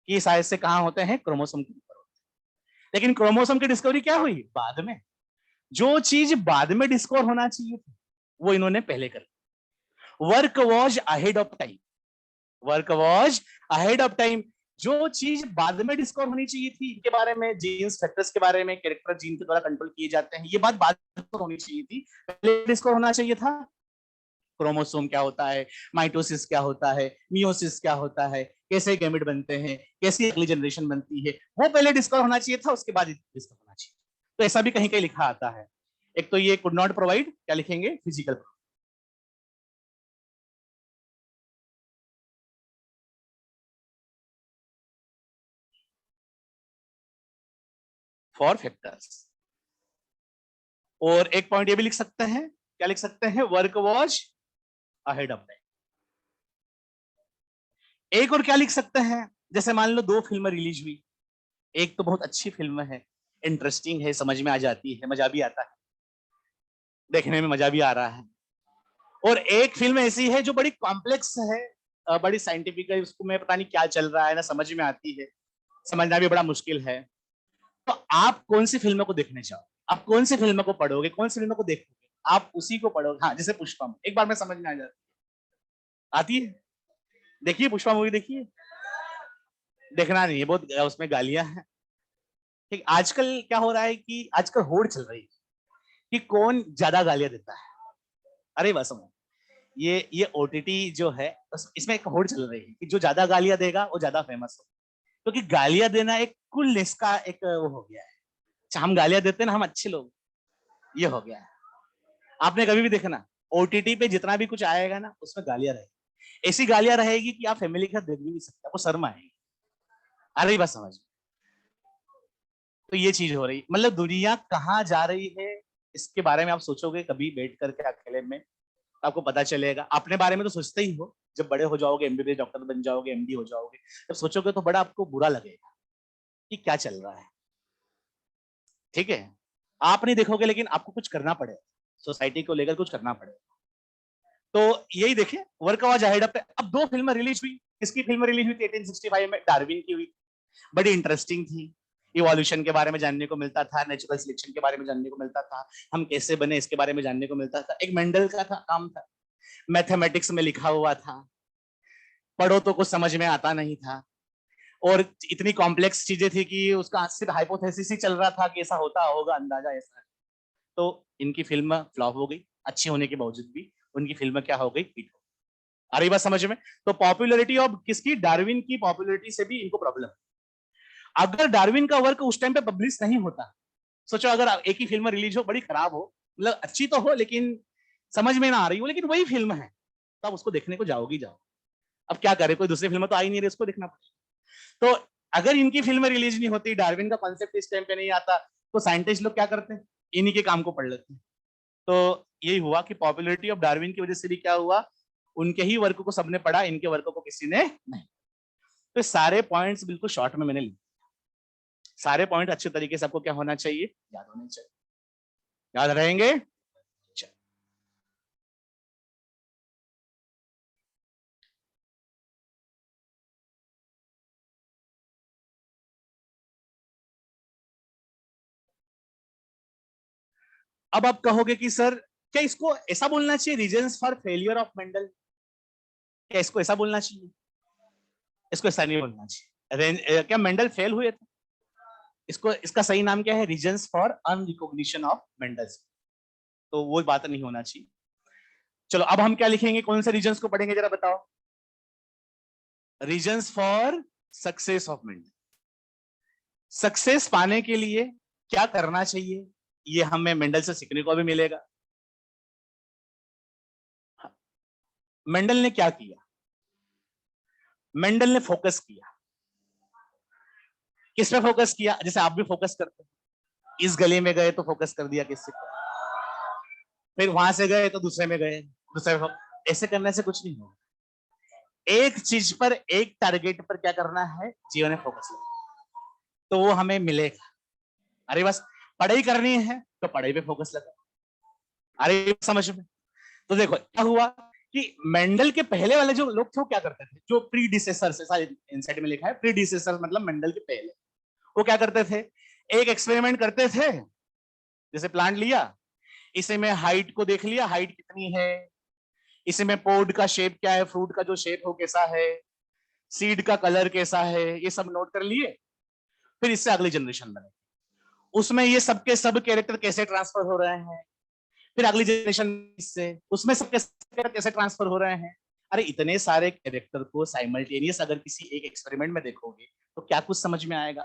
कि शायद से कहाँ होते हैं, क्रोमोसोम के ऊपर होते हैं। लेकिन क्रोमोसोम की डिस्कवरी क्या हुई? बाद में। जो चीज बाद में डिस्कवर होना चाहिए थी वो इन्होंने पहले कर ली। Work was ahead of time. Work was ahead of time. जो चीज बाद में डिस्कवर होनी चाहिए थी, इनके बारे में, जीन्स फैक्टर्स के बारे में, कैरेक्टर जीन के द्वारा कंट्रोल किए जाते हैं, ये बात बाद में होनी चाहिए थी, पहले डिस्कवर होना चाहिए था। क्रोमोसोम क्या होता है, माइटोसिस क्या होता है, मियोसिस क्या होता है, कैसे गैमेट बनते हैं, कैसी अगली जनरेशन बनती है, वो पहले डिस्कवर होना चाहिए था, उसके बाद डिस्कवर होना चाहिए। तो ऐसा भी कहीं कहीं लिखा आता है। एक तो ये कुड नॉट प्रोवाइड, क्या लिखेंगे, फिजिकल फॉर फैक्टर्स। और एक पॉइंट ये भी लिख सकते हैं, क्या लिख सकते हैं, work was ahead of time. एक और क्या लिख सकते हैं, जैसे मान लो दो फिल्म रिलीज हुई, एक तो बहुत अच्छी फिल्म है, इंटरेस्टिंग है, समझ में आ जाती है, मजा भी आता है, देखने में मजा भी आ रहा है, और एक फिल्म ऐसी है जो बड़ी कॉम्प्लेक्स है, बड़ी साइंटिफिक है, उसको मैं पता नहीं क्या चल रहा है ना, समझ में आती है, समझना भी बड़ा मुश्किल है। तो आप कौन सी फिल्म को देखने जाओ, आप कौन सी फिल्म को पढ़ोगे, कौन सी फिल्म को देखोगे, आप उसी को पढ़ोगे। हाँ, जैसे पुष्पा, एक बार में समझ में आ जाती है, आती है। देखिए पुष्पा मूवी, देखिए, देखना नहीं है, बहुत उसमें गालियां हैं। ठीक, आजकल क्या हो रहा है कि आजकल होड़ चल रही है कि कौन ज्यादा गालियां देता है। अरे बस समझ, ये ओटीटी जो है, इसमें एक होड़ चल रही है कि जो ज्यादा गालियां देगा वो ज्यादा फेमस हो, क्योंकि गालियां देना एक कुलनेस का एक वो हो गया है। अच्छा, हम गालियां देते हैं ना, हम अच्छे लोग, ये हो गया है। आपने कभी भी देखा ना, ओटीटी पे जितना भी कुछ आएगा ना, उसमें गालियां रहेगी, ऐसी गालियां रहेगी कि आप फैमिली के साथ देख भी नहीं सकते, आपको शर्म आएगी। अरे बस समझ, तो ये चीज हो रही, मतलब दुनिया कहाँ जा रही है, इसके बारे में आप सोचोगे कभी बैठ करके अकेले में, आपको पता चलेगा। अपने बारे में तो सोचते ही हो, जब बड़े हो जाओगे, एमबीबीएस डॉक्टर बन जाओगे, एमडी हो जाओगे, जब सोचोगे तो बड़ा आपको बुरा लगेगा कि क्या चल रहा है। ठीक है, आप नहीं देखोगे, लेकिन आपको कुछ करना पड़ेगा, सोसाइटी को लेकर कुछ करना पड़ेगा। तो यही देखे, वर्क वॉज अहेड ऑफ। अब दो फिल्म रिलीज हुई, किसकी फिल्म रिलीज हुई थी 1865 में, डार्विन की हुई, बड़ी इंटरेस्टिंग थी। इवोल्यूशन के बारे में जानने को मिलता था, नेचुरल सिलेक्शन के बारे में जानने को मिलता था, हम कैसे बने इसके बारे में जानने को मिलता था। एक मेंडल का था काम था, मैथमेटिक्स में लिखा हुआ था, पढ़ो तो कुछ समझ में आता नहीं था, और इतनी कॉम्प्लेक्स चीजें थी कि उसका सिर्फ हाइपोथेसिस ही चल रहा था कि ऐसा होता होगा, अंदाजा ऐसा है। तो इनकी फिल्म फ्लॉप हो गई, अच्छी होने के बावजूद भी उनकी फिल्म क्या हो गई, हिट हो गई। आ रही बात समझ में? तो पॉपुलैरिटी ऑफ किसकी, डार्विन की पॉपुलैरिटी से भी इनको प्रॉब्लम। अगर डार्विन का वर्क उस टाइम पे पब्लिश नहीं होता, सोचो अगर एक ही फिल्म रिलीज हो, बड़ी खराब हो, मतलब अच्छी तो हो लेकिन समझ में ना आ रही हो, लेकिन वही फिल्म है, तो आप उसको देखने को जाओगी, जाओ। अब क्या करे, कोई दूसरी फिल्म तो आ ही नहीं रही, उसको देखना पड़ेगा। तो अगर इनकी फिल्म रिलीज नहीं होती, डार्विन का कॉन्सेप्ट इस टाइम पे नहीं आता, तो साइंटिस्ट लोग क्या करते हैं, इन्हीं के काम को पढ़ लेते हैं। तो यही हुआ कि पॉपुलैरिटी ऑफ डार्विन की वजह से भी क्या हुआ, उनके ही वर्क को सबने पढ़ा, इनके वर्क को किसी ने नहीं। तो सारे पॉइंट्स बिल्कुल शॉर्ट में मैंने लिए, सारे पॉइंट अच्छे तरीके से आपको क्या होना चाहिए, याद होने चाहिए, याद रहेंगे। अब आप कहोगे कि सर क्या इसको ऐसा बोलना चाहिए, reasons for failure of Mendel, क्या इसको ऐसा बोलना चाहिए? इसको ऐसा नहीं बोलना चाहिए। क्या मेंडल फेल हुए थे? इसको, इसका सही नाम क्या है, reasons for unrecognition of Mendel's. तो वो बात नहीं होना चाहिए। चलो अब हम क्या लिखेंगे, कौन से रीजंस को पढ़ेंगे जरा बताओ, reasons for success of Mendel. Success पाने के लिए क्या करना चाहिए, ये हमें मेंडल से सीखने को भी मिलेगा। मेंडल ने क्या किया, मेंडल ने फोकस किया, किस पे फोकस किया, जैसे आप भी फोकस करते हैं, इस गली में गए तो फोकस कर दिया किससे, फिर वहां से गए तो दूसरे में गए, दूसरे में, ऐसे करने से कुछ नहीं होगा। एक चीज पर, एक टारगेट पर क्या करना है, जीवन में फोकस करना, तो वो हमें मिलेगा। अरे बस पढ़ाई करनी है तो पढ़ाई पे फोकस लगा, अरे समझ में? तो देखो क्या हुआ कि मेंडल के पहले वाले जो लोग थे वो क्या करते थे, जो प्रीडिसेसर से, सारे इनसाइड में लिखा है प्रीडिसेसर मतलब मेंडल के पहले, वो क्या करते थे, एक एक्सपेरिमेंट करते थे। जैसे प्लांट लिया, इसे में हाइट को देख लिया, हाइट कितनी है, इसे में पोड का शेप क्या है, फ्रूट का जो शेप हो कैसा है, सीड का कलर कैसा है, ये सब नोट कर लिए। फिर इससे अगली जनरेशन बने, उसमें ये सबके सब कैरेक्टर कैसे ट्रांसफर हो रहे हैं, फिर अगली जनरेशन से उसमें सबके कैसे ट्रांसफर हो रहे हैं। अरे इतने सारे कैरेक्टर को साइमल्टेनियस अगर किसी एक एक्सपेरिमेंट में देखोगे तो क्या कुछ समझ में आएगा?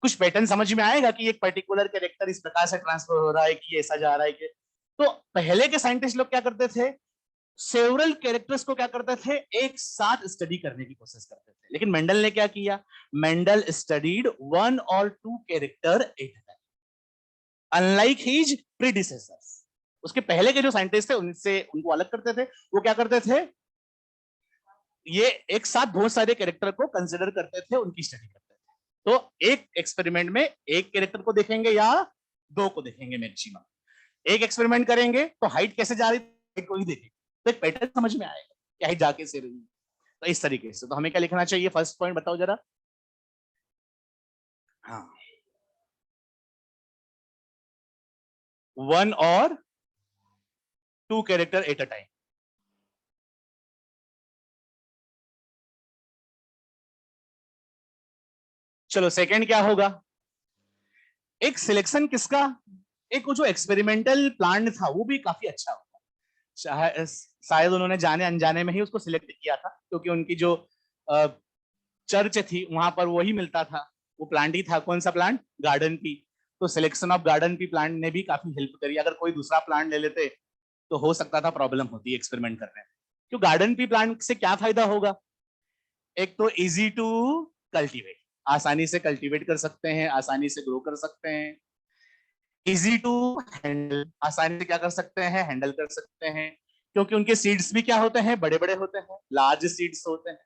कुछ पैटर्न समझ में आएगा कि एक पर्टिकुलर कैरेक्टर इस प्रकार से ट्रांसफर हो रहा है कि ऐसा जा रहा है कि। तो पहले के साइंटिस्ट लोग क्या करते थे, सेवरल कैरेक्टर्स को क्या करते थे, एक साथ स्टडी करने की कोशिश करते थे। लेकिन मेंडल ने क्या किया, मेंडल स्टडीड वन और two character at time, unlike his predecessors. उसके पहले के जो साइंटिस्ट थे उनसे उनको अलग करते थे, वो क्या करते थे, ये एक साथ बहुत सारे कैरेक्टर को कंसिडर करते थे, उनकी स्टडी करते थे। तो एक एक्सपेरिमेंट में एक कैरेक्टर को देखेंगे या दो को देखेंगे मैक्सिमम, एक एक्सपेरिमेंट करेंगे तो हाइट कैसे जा रही है को ही देखेंगे, तो एक पैटर्न समझ में आएगा कि हाइट जाके से रही। तो इस तरीके से तो हमें क्या लिखना चाहिए, फर्स्ट पॉइंट बताओ जरा। हाँ, वन और two character at a time. चलो सेकंड क्या होगा, एक सिलेक्शन किसका, एक वो जो एक्सपेरिमेंटल प्लांट था वो भी काफी अच्छा होगा। शायद उन्होंने जाने अनजाने में ही उसको सिलेक्ट किया था, क्योंकि उनकी जो चर्च थी वहां पर वही मिलता था, वो प्लांट ही था। कौन सा प्लांट, गार्डन पी। तो selection of garden pea plant ने भी काफी हेल्प करी। अगर कोई दूसरा प्लांट ले लेते तो हो सकता था प्रॉब्लम होती एक्सपेरिमेंट करने में। क्यों, गार्डन पी प्लांट से क्या फायदा होगा, एक तो इजी टू कल्टीवेट, आसानी से कल्टीवेट कर सकते हैं, आसानी से ग्रो कर सकते हैं। इजी टू हैंडल, आसानी से क्या कर सकते हैं, हैंडल कर सकते हैं, क्योंकि उनके सीड्स भी क्या होते हैं, बड़े बड़े होते हैं, लार्ज सीड्स होते हैं।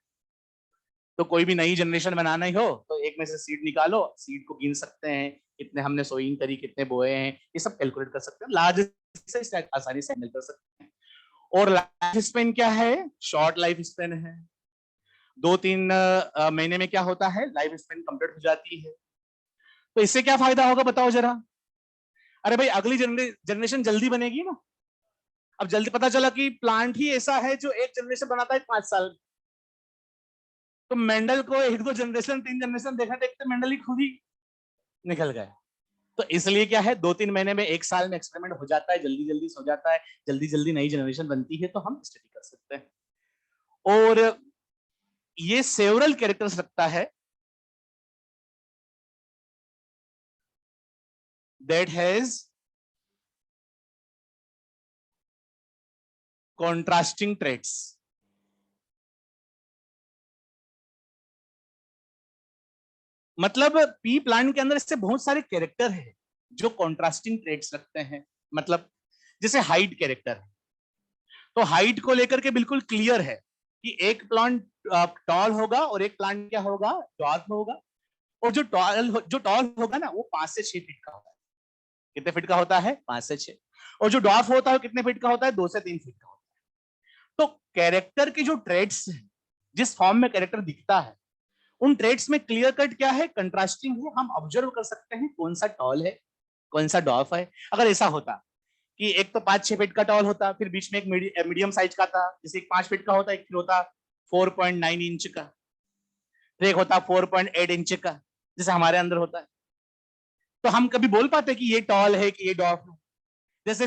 तो कोई भी नई जनरेशन बनाना ही हो तो एक में से सीड निकालो, सीड को गिन सकते हैं, कितने हमने सोइंग करी, कितने बोए हैं, ये सब कैलकुलेट कर सकते हैं, लार्ज से आसानी से हैंडल कर सकते हैं। और लाइफ स्पेन क्या है, शॉर्ट लाइफ स्पेन है, 2-3 महीने में क्या होता है, लाइफ स्पेन कंप्लीट हो जाती है। तो इससे क्या फायदा होगा बताओ जरा। अरे भाई अगली जनरेशन जल्दी बनेगी ना। अब जल्दी पता चला कि प्लांट ही ऐसा है जो एक जनरेशन बनाता है 5 साल, तो मेंडल को एक दो जनरेशन, 3 जनरेशन देखा देखते मेंडल ही खुद ही निकल गए। तो इसलिए क्या है, 2-3 महीने में, एक साल में एक्सपेरिमेंट हो जाता है, जल्दी जल्दी हो जाता है, जल्दी जल्दी नई जनरेशन बनती है, तो हम स्टडी कर सकते हैं। और ये सेवरल कैरेक्टर्स रखता है, दैट हैज कॉन्ट्रास्टिंग ट्रेट्स। मतलब पी प्लांट के अंदर इससे बहुत सारे कैरेक्टर है जो कॉन्ट्रास्टिंग ट्रेट्स रखते हैं। मतलब जैसे हाइट कैरेक्टर है, तो हाइट को लेकर के बिल्कुल क्लियर है कि एक प्लांट टॉल होगा और एक प्लांट क्या होगा, डॉर्फ होगा। और जो टॉल होगा ना वो 5 से 6 फीट का होता है। कितने फीट का होता है, 5 से 6। और जो डॉर्फ होता है वो कितने फीट का होता है, 2 से 3 फीट का होता है। तो कैरेक्टर की जो ट्रेड्स है, जिस फॉर्म में कैरेक्टर दिखता है, उन ट्रेड्स में क्लियर कट क्या है, कंट्रास्टिंग है। हम ऑब्जर्व कर सकते हैं कौन सा टॉल है, कौन सा डॉर्फ है। अगर ऐसा होता कि एक तो 5-6 फीट का टॉल होता, फिर बीच में एक मीडियम साइज का था, जैसे एक 5 फीट का होता, एक फिर होता 4.9 इंच का, फिर एक होता 4.8 इंच का, जैसे हमारे अंदर होता है। तो हम कभी बोल पाते कि ये टॉल है कि ये डॉफ है। जैसे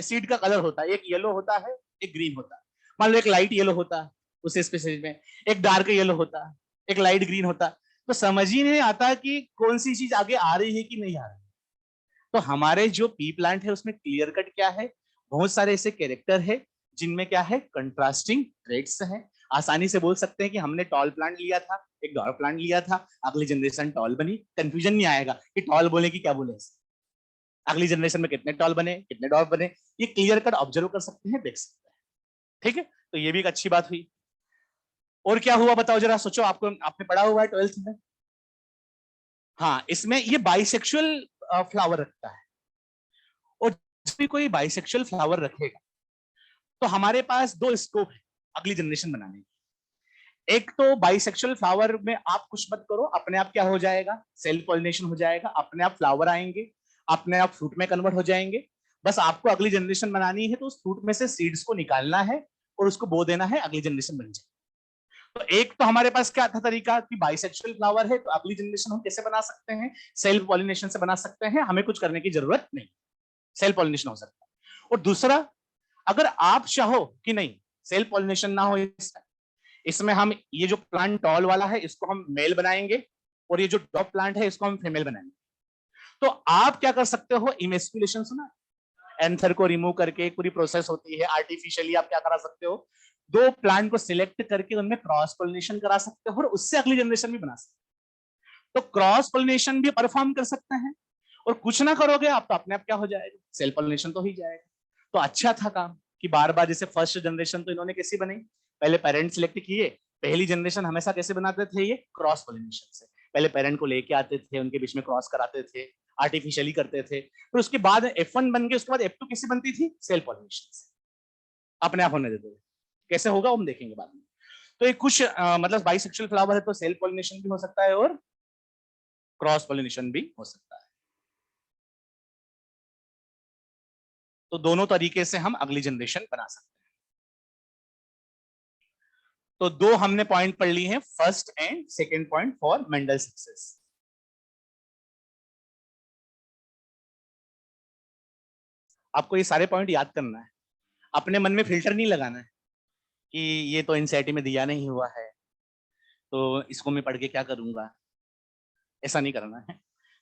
सीड का कलर होता है, एक येलो होता है, एक ग्रीन होता है। मान लो एक लाइट येलो होता है उस स्पीसीज में, एक डार्क येलो होता है, एक लाइट ग्रीन होता है। तो समझ ही नहीं आता कि कौन सी चीज आगे आ रही है कि नहीं आ रही है। तो हमारे जो पी प्लांट है उसमें क्लियर कट क्या है, बहुत सारे ऐसे कैरेक्टर है जिनमें क्या है, कंट्रास्टिंग ट्रेड्स हैं। आसानी से बोल सकते हैं कि हमने टॉल प्लांट लिया था, एक डॉर्क प्लांट लिया था, अगली जनरेशन टॉल बनी। कंफ्यूजन नहीं आएगा कि टॉल बोले कि क्या बोले, अगली जनरेशन में कितने टॉल बने, कितने डॉर्क बने, ये क्लियर कट ऑब्जर्व कर सकते हैं, देख सकते हैं। ठीक है, तो ये भी एक अच्छी बात हुई। और क्या हुआ बताओ जरा, सोचो, आपको आपने पढ़ा हुआ है 12th में। हाँ, इसमें ये बाइसेक्सुअल फ्लावर रखता है। और जब भी कोई बाइसेक्सुअल फ्लावर रखेगा तो हमारे पास दो स्कोप है अगली जनरेशन बनाने की। एक तो बाइसेक्सुअल फ्लावर में आप कुछ मत करो, अपने आप क्या हो जाएगा, सेल्फ पॉलिनेशन हो जाएगा, अपने आप फ्लावर आएंगे, अपने आप फ्रूट में कन्वर्ट हो जाएंगे। बस आपको अगली जनरेशन बनानी है तो उस फ्रूट में से सीड्स को निकालना है और उसको बो देना है, अगली जनरेशन बन जाए। तो एक तो हमारे पास क्या था तरीका कि बाइसेक्सुअल फ्लावर है तो अगली जनरेशन हम कैसे बना सकते हैं, सेल्फ पॉलिनेशन से बना सकते हैं, हमें कुछ करने की जरूरत नहीं, सेल्फ पॉलिनेशन हो सकता है। और दूसरा, अगर आप चाहो कि नहीं सेल्फ पॉलिनेशन ना हो, इसमें हम ये जो प्लांट टॉल वाला है इसको हम मेल बनाएंगे और ये जो डॉप प्लांट है इसको हम फीमेल बनाएंगे। तो आप क्या कर सकते हो, इमेस्कुलेशन सुना, एंथर को रिमूव करके एक पूरी प्रोसेस होती है, आर्टिफिशियली आप क्या करा सकते हो, दो प्लांट को सिलेक्ट करके उनमें क्रॉस पोलिनेशन करा सकते हो और उससे अगली जनरेशन भी बना सकते हो। तो क्रॉस पोलिनेशन भी परफॉर्म कर सकते हैं और कुछ ना करोगे आप तो अपने आप क्या हो जाएगा, सेल्फ पोलिनेशन तो ही जाएगा। तो अच्छा था काम कि बार बार, जैसे फर्स्ट जनरेशन तो इन्होंने कैसी बनाई, पहले पेरेंट सिलेक्ट किए, पहली जनरेशन हमेशा कैसे बनाते थे, ये क्रॉस पोलिनेशन से, पहले पेरेंट को लेके आते थे, उनके बीच में क्रॉस कराते थे, आर्टिफिशियली करते थे, फिर उसके बाद F1 बन गए, उसके बाद F2 कैसे बनती थी, सेल्फ पॉलिनेशन से, अपने आप होने देते थे। कैसे होगा हम देखेंगे बाद में। तो ये कुछ मतलब बाइसेक्सुअल फ्लावर है तो सेल्फ पॉलिनेशन भी हो सकता है और क्रॉस पॉलिनेशन भी हो सकता है। तो दोनों तरीके से हम अगली जनरेशन बना सकते हैं। तो दो हमने पॉइंट पढ़ ली हैं, first and second point for Mendel success. आपको ये सारे पॉइंट याद करना है, अपने मन में फिल्टर नहीं लगाना है कि ये तो एनसीईआरटी में दिया नहीं हुआ है तो इसको मैं पढ़ के क्या करूंगा, ऐसा नहीं करना है।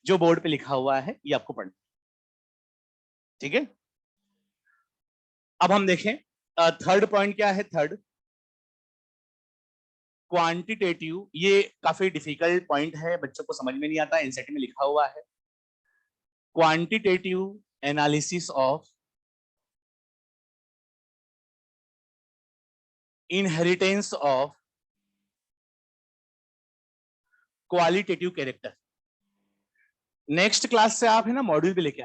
जो बोर्ड पे लिखा हुआ है ये आपको पढ़ना, ठीक है। अब हम देखें थर्ड पॉइंट क्या है, थर्ड क्वांटिटेटिव। ये काफी डिफिकल्ट पॉइंट है, बच्चों को समझ में नहीं आता, एनसीईआरटी में लिखा हुआ है, quantitative analysis of inheritance of qualitative character. Next class से आप है ना मॉड्यूल भी लेके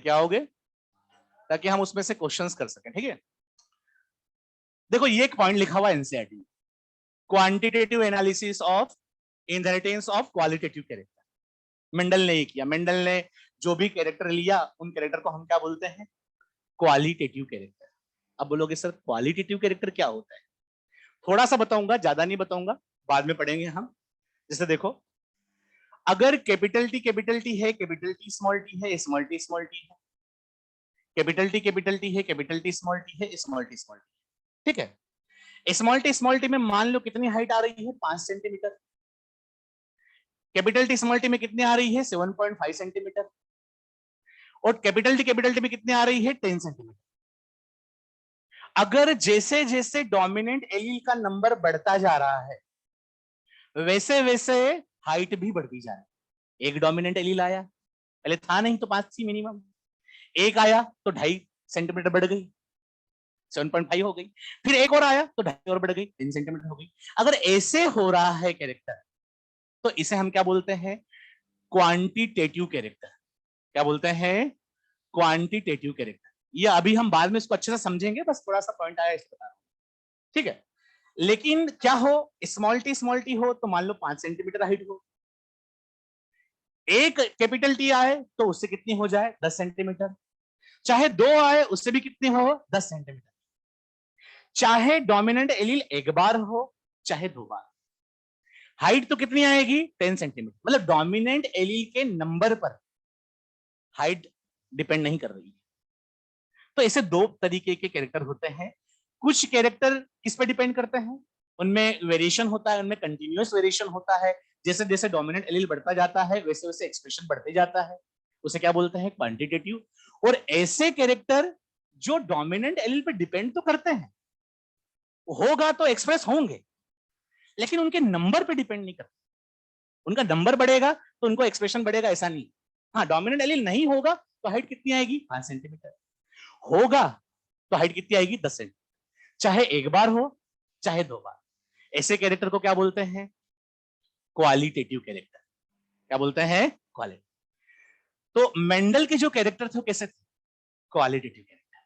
आओगे ताकि हम उसमें से क्वेश्चंस कर सकें, ठीक है। देखो ये एक पॉइंट लिखा हुआ है NCERT, quantitative analysis of inheritance of qualitative character. Mendel ने ये किया, मेंडल ने जो भी कैरेक्टर लिया उन कैरेक्टर को हम क्या बोलते हैं, क्वालिटेटिव कैरेक्टर। अब बोलोगे सर क्वालिटेटिव कैरेक्टर क्या होता है, थोड़ा सा बताऊंगा, ज्यादा नहीं बताऊंगा, बाद में पढ़ेंगे हम। जैसे देखो, अगर कैपिटल टी है, कैपिटल टी है, स्मॉल टी है, कैपिटल टी है, कैपिटल टी है, स्मॉल टी है, ठीक है। स्मॉल टी में मान लो कितनी हाइट आ रही है, 5 सेंटीमीटर। कैपिटल टी में कितनी आ रही है, 7.5 सेंटीमीटर। और कैपिटल टी में कितनी आ रही है, 10 सेंटीमीटर। अगर जैसे जैसे डोमिनेंट एलील का नंबर बढ़ता जा रहा है वैसे वैसे हाइट भी बढ़ती जा रही है। एक डोमिनेंट एलील आया, पहले था नहीं तो 5 थी मिनिमम, एक आया तो 2.5 सेंटीमीटर बढ़ गई, 7.5 हो गई, फिर एक और आया तो 2.5 और बढ़ गई, 3 सेंटीमीटर हो गई। अगर ऐसे हो रहा है कैरेक्टर तो इसे हम क्या बोलते हैं, क्वांटिटेटिव कैरेक्टर। क्या बोलते हैं, क्वांटिटेटिव कैरेक्टर। ये अभी हम बाद में इसको अच्छे से समझेंगे, बस थोड़ा सा पॉइंट आया इसको बता रहा हूं, ठीक है। लेकिन क्या हो, स्मॉल टी हो तो मान लो 5 सेंटीमीटर हाइट हो, एक कैपिटल टी आए तो उससे कितनी हो जाए, 10 सेंटीमीटर, चाहे दो आए उससे भी कितनी हो, 10 सेंटीमीटर। चाहे डोमिनेंट एलील एक बार हो चाहे दो बार, हाइट तो कितनी आएगी, 10 सेंटीमीटर। मतलब डोमिनेंट एलील के नंबर पर हाइट डिपेंड नहीं कर रही है। तो ऐसे दो तरीके के कैरेक्टर होते हैं। कुछ कैरेक्टर किस पे डिपेंड करते हैं, उनमें वेरिएशन होता है, उनमें कंटिन्यूअस वेरिएशन होता है, जैसे जैसे डोमिनेंट एलील बढ़ता जाता है वैसे वैसे एक्सप्रेशन बढ़ते जाता है, उसे क्या बोलते हैं, क्वांटिटेटिव। और ऐसे कैरेक्टर जो डोमिनेंट एलील पे डिपेंड तो करते हैं, होगा तो एक्सप्रेस होंगे, लेकिन उनके नंबर पे डिपेंड नहीं करते। उनका नंबर बढ़ेगा तो उनको एक्सप्रेशन बढ़ेगा, ऐसा नहीं। हाँ, डोमिनेंट एलील नहीं होगा तो हाइट कितनी आएगी, 5 सेंटीमीटर, होगा तो हाइट कितनी आएगी, 10 सेंटीमीटर, चाहे एक बार हो चाहे दो बार। ऐसे कैरेक्टर को क्या बोलते हैं, क्वालिटेटिव कैरेक्टर। क्या बोलते हैं, क्वालिटी। तो मेंडल के जो कैरेक्टर थे वो कैसे थे? Qualitative character.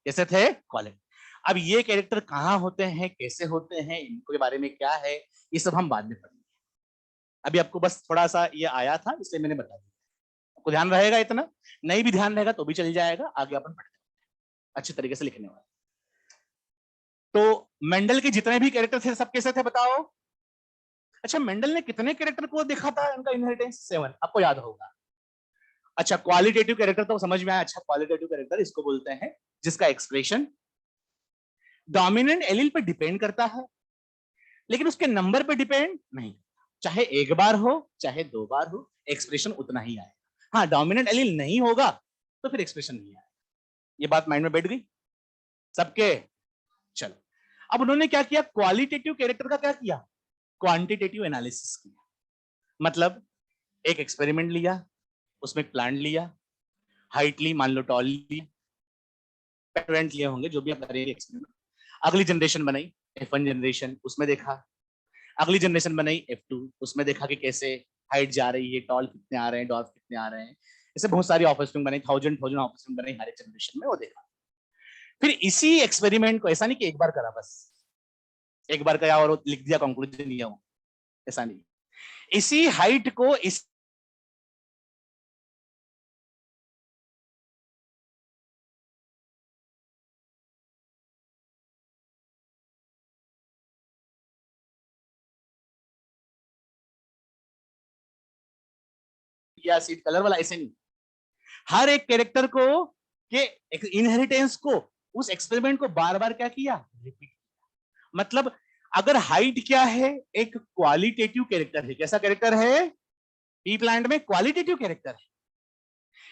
कैसे थे? क्वालिटी। अब ये कैरेक्टर कहाँ होते हैं, कैसे होते हैं, इनके बारे में क्या है, ये सब हम बाद में पढ़ेंगे। अभी आपको बस थोड़ा सा ये आया था इसलिए मैंने बता दिया। आपको ध्यान रहेगा इतना, नहीं भी ध्यान रहेगा तो भी चल जाएगा, आगे अपन पढ़ते अच्छे तरीके से लिखने वाले। तो मेंडल के जितने भी कैरेक्टर थे सब कैसे थे बताओ? अच्छा, मेंडल ने कितने कैरेक्टर को देखा था उनका इनहेरिटेंस? 7, आपको याद होगा। अच्छा, क्वालिटेटिव कैरेक्टर तो समझ में आया। अच्छा, क्वालिटेटिव कैरेक्टर इसको बोलते हैं जिसका एक्सप्रेशन डोमिनेंट एलील पे डिपेंड करता है, लेकिन उसके नंबर पे डिपेंड नहीं। चाहे एक बार हो चाहे 2 बार हो, एक्सप्रेशन उतना ही आएगा। हाँ, डोमिनेंट एलील नहीं होगा तो फिर एक्सप्रेशन नहीं आएगा। ये बात माइंड में बैठ गई सबके? चलो, अब उन्होंने क्या किया, क्वालिटेटिव कैरेक्टर का क्या किया, क्वांटिटेटिव एनालिसिस किया। मतलब एक एक्सपेरिमेंट लिया, उसमें एक प्लांट लिया, हाइट ली, मान लो टॉल ली, पेरेंट लिए होंगे जो भी आप करेंगे एक्सपेरिमेंट। अगली जनरेशन बनाई F1 जनरेशन, उसमें देखा। अगली जनरेशन बनाई F2, उसमें देखा कि कैसे हाइट जा रही है, टॉल कितने आ रहे हैं, डॉर्फ कितने आ रहे हैं। ऐसे बहुत सारी ऑफस्प्रिंग बनाई, थाउजेंड ऑफस्प्रिंग बनाई हर एक जनरेशन में, वो देखा। फिर इसी एक्सपेरिमेंट को ऐसा नहीं कि एक बार करा, बस एक बार करा और लिख दिया कंक्लूजन लिया हूं, ऐसा नहीं। इसी हाइट को इस या सीट कलर वाला, ऐसे नहीं। हर एक कैरेक्टर को के इनहेरिटेंस को, उस एक्सपेरिमेंट को बार बार क्या किया, रिपीट किया। मतलब अगर हाइट क्या है, एक क्वालिटेटिव कैरेक्टर है। कैसा कैरेक्टर है? पी प्लांट में क्वालिटेटिव कैरेक्टर है।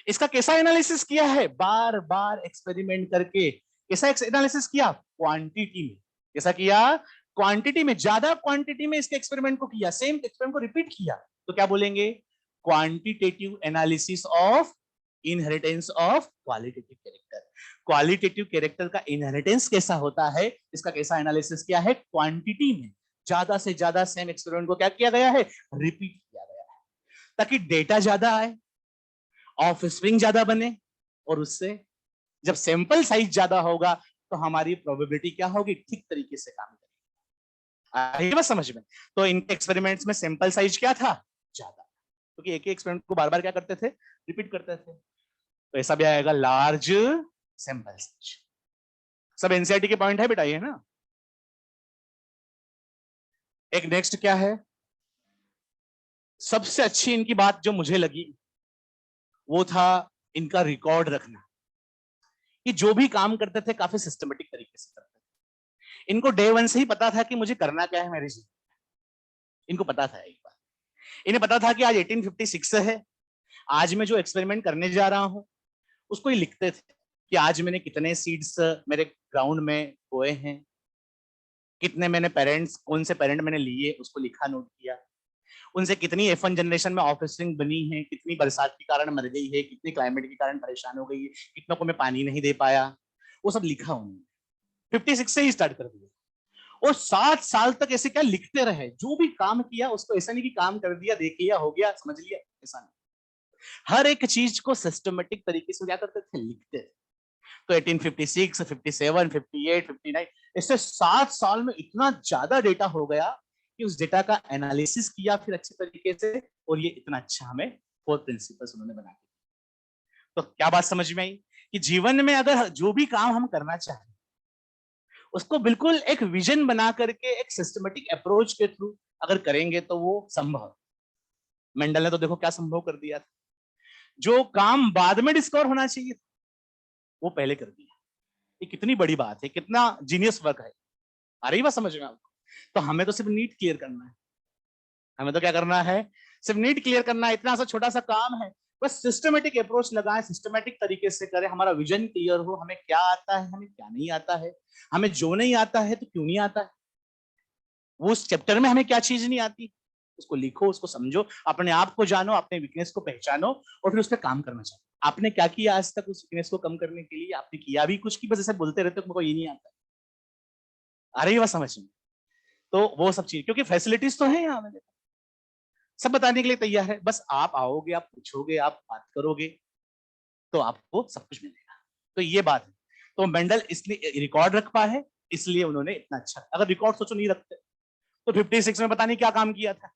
इसका कैसा एनालिसिस किया है, बार बार एक्सपेरिमेंट करके। कैसा एनालिसिस किया? क्वांटिटी में। कैसा किया? क्वांटिटी में, ज्यादा क्वांटिटी में इसके एक्सपेरिमेंट को किया, सेम एक्सपेरिमेंट को रिपीट किया, तो क्या बोलेंगे, quantitative analysis of inheritance of qualitative character. Qualitative character का इनहेरिटेंस कैसा होता है, इसका कैसा एनालिसिस किया है, क्वांटिटी में ज्यादा से ज्यादा सेम एक्सपेरिमेंट को क्या किया गया है, रिपीट किया गया है, ताकि डेटा ज्यादा आए, ऑफ स्प्रिंग ज्यादा बने, और उससे जब सैंपल साइज ज्यादा होगा तो हमारी प्रोबेबिलिटी क्या होगी, ठीक तरीके से काम करेगी। आई बात समझ में? तो इनके एक्सपेरिमेंट्स में सैंपल साइज क्या था, ज्यादा, क्योंकि एक ही एक्सपेरिमेंट को बार बार क्या करते थे, रिपीट करते थे। तो ऐसा भी आएगा, लार्ज सैंपल साइज। सब एनसीईआरटी के पॉइंट है बेटा, ये ना। एक नेक्स्ट क्या है, सबसे अच्छी इनकी बात जो मुझे लगी वो था इनका रिकॉर्ड रखना। कि जो भी काम करते थे काफी सिस्टमेटिक तरीके से करते थे। इनको डे 1 से ही पता था कि मुझे करना क्या है मेरी जिंदगी। इनको पता था एक बार, इन्हें पता था कि आज 1856 है, आज मैं जो एक्सपेरिमेंट करने जा रहा हूं उसको ही लिखते थे कि आज मैंने कितने सीड्स मेरे ग्राउंड में बोए हैं, कितने मैंने पेरेंट्स, कौन से पेरेंट मैंने लिए उसको लिखा, नोट किया। उनसे कितनी F1 जनरेशन में ऑफस्प्रिंग बनी है, कितनी बरसात के कारण मर गई है, कितनी क्लाइमेट के कारण परेशान हो गई है, कितनों को मैं पानी नहीं दे पाया, वो सब लिखा उन्होंने। 56 से ही स्टार्ट कर दिया, और 7 साल तक ऐसे क्या लिखते रहे। जो भी काम किया उसको ऐसा नहीं कि काम कर दिया, देख लिया, हो गया, समझ लिया, ऐसा नहीं। हर एक चीज को सिस्टमेटिक तरीके से क्या करते थे, लिखते थे। तो 1856, 57, 58, 59, इससे 7 साल में इतना ज्यादा डेटा हो गया कि उस डेटा का एनालिसिस किया फिर अच्छे तरीके से, और ये इतना अच्छा हमें 4 प्रिंसिपल्स उन्होंने बना दिए। तो क्या बात समझ में आई कि जीवन में अगर जो भी काम हम करना चाहें उसको बिल्कुल एक विजन बना करके एक सिस्टमेटिक अप्रोच के थ्रू अगर करेंगे तो वो संभव। मेंडल ने तो देखो क्या संभव कर दिया था, जो काम बाद में डिस्कवर होना चाहिए वो पहले कर दिया। ये कितनी बड़ी बात है, कितना जीनियस वर्क है। आ रही बात समझ में आपको? तो हमें तो सिर्फ नीट क्लियर करना है, हमें तो क्या करना है, सिर्फ नीट क्लियर करना है। इतना सा छोटा सा काम है, बस सिस्टमेटिक अप्रोच लगाएं, सिस्टमेटिक तरीके से करें, हमारा विजन क्लियर हो, हमें क्या आता है, हमें क्या नहीं आता है, हमें जो नहीं आता है तो क्यों नहीं आता है, वो उस चैप्टर में हमें क्या चीज नहीं आती, उसको लिखो, उसको समझो, अपने आप को जानो, अपने वीकनेस को पहचानो, और फिर उस पर काम करना चाहिए। आपने क्या किया आज तक उस वीकनेस को कम करने के लिए? आपने किया भी कुछ की बस ऐसे बोलते रहते हो मुझको ये नहीं आता? आ रही है बात समझ में? तो वो सब चीज, क्योंकि फैसिलिटीज तो है यहाँ में, सब बताने के लिए तैयार है, बस आप आओगे, आप पूछोगे, आप बात करोगे तो आपको सब कुछ मिलेगा। तो ये बात है। तो मेंडल इसलिए रिकॉर्ड रख पाए है, इसलिए उन्होंने इतना अच्छा, अगर रिकॉर्ड सोचो नहीं रखते तो 56 में पता नहीं क्या काम किया था।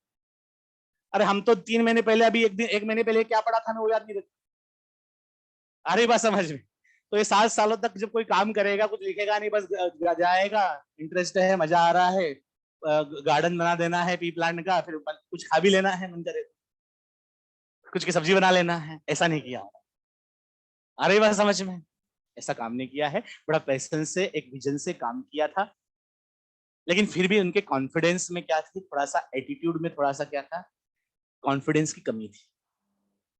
अरे हम तो 3 महीने पहले, अभी एक महीने पहले क्या पढ़ा था मैं वो याद नहीं रखता। अरे बात समझ में। तो ये 7 सालों तक जब कोई काम करेगा, कुछ लिखेगा नहीं, बस जाएगा, इंटरेस्ट है, मजा आ रहा है, गार्डन बना देना है पी प्लांट का, फिर कुछ खा भी लेना है, मन करे कुछ की सब्जी बना लेना है, ऐसा नहीं किया। अरे बात समझ में, ऐसा काम नहीं किया है। बड़ा पैशन से, एक विजन से काम किया था। लेकिन फिर भी उनके कॉन्फिडेंस में क्या थी, थोड़ा सा एटीट्यूड में थोड़ा सा क्या था, कॉन्फिडेंस की कमी थी।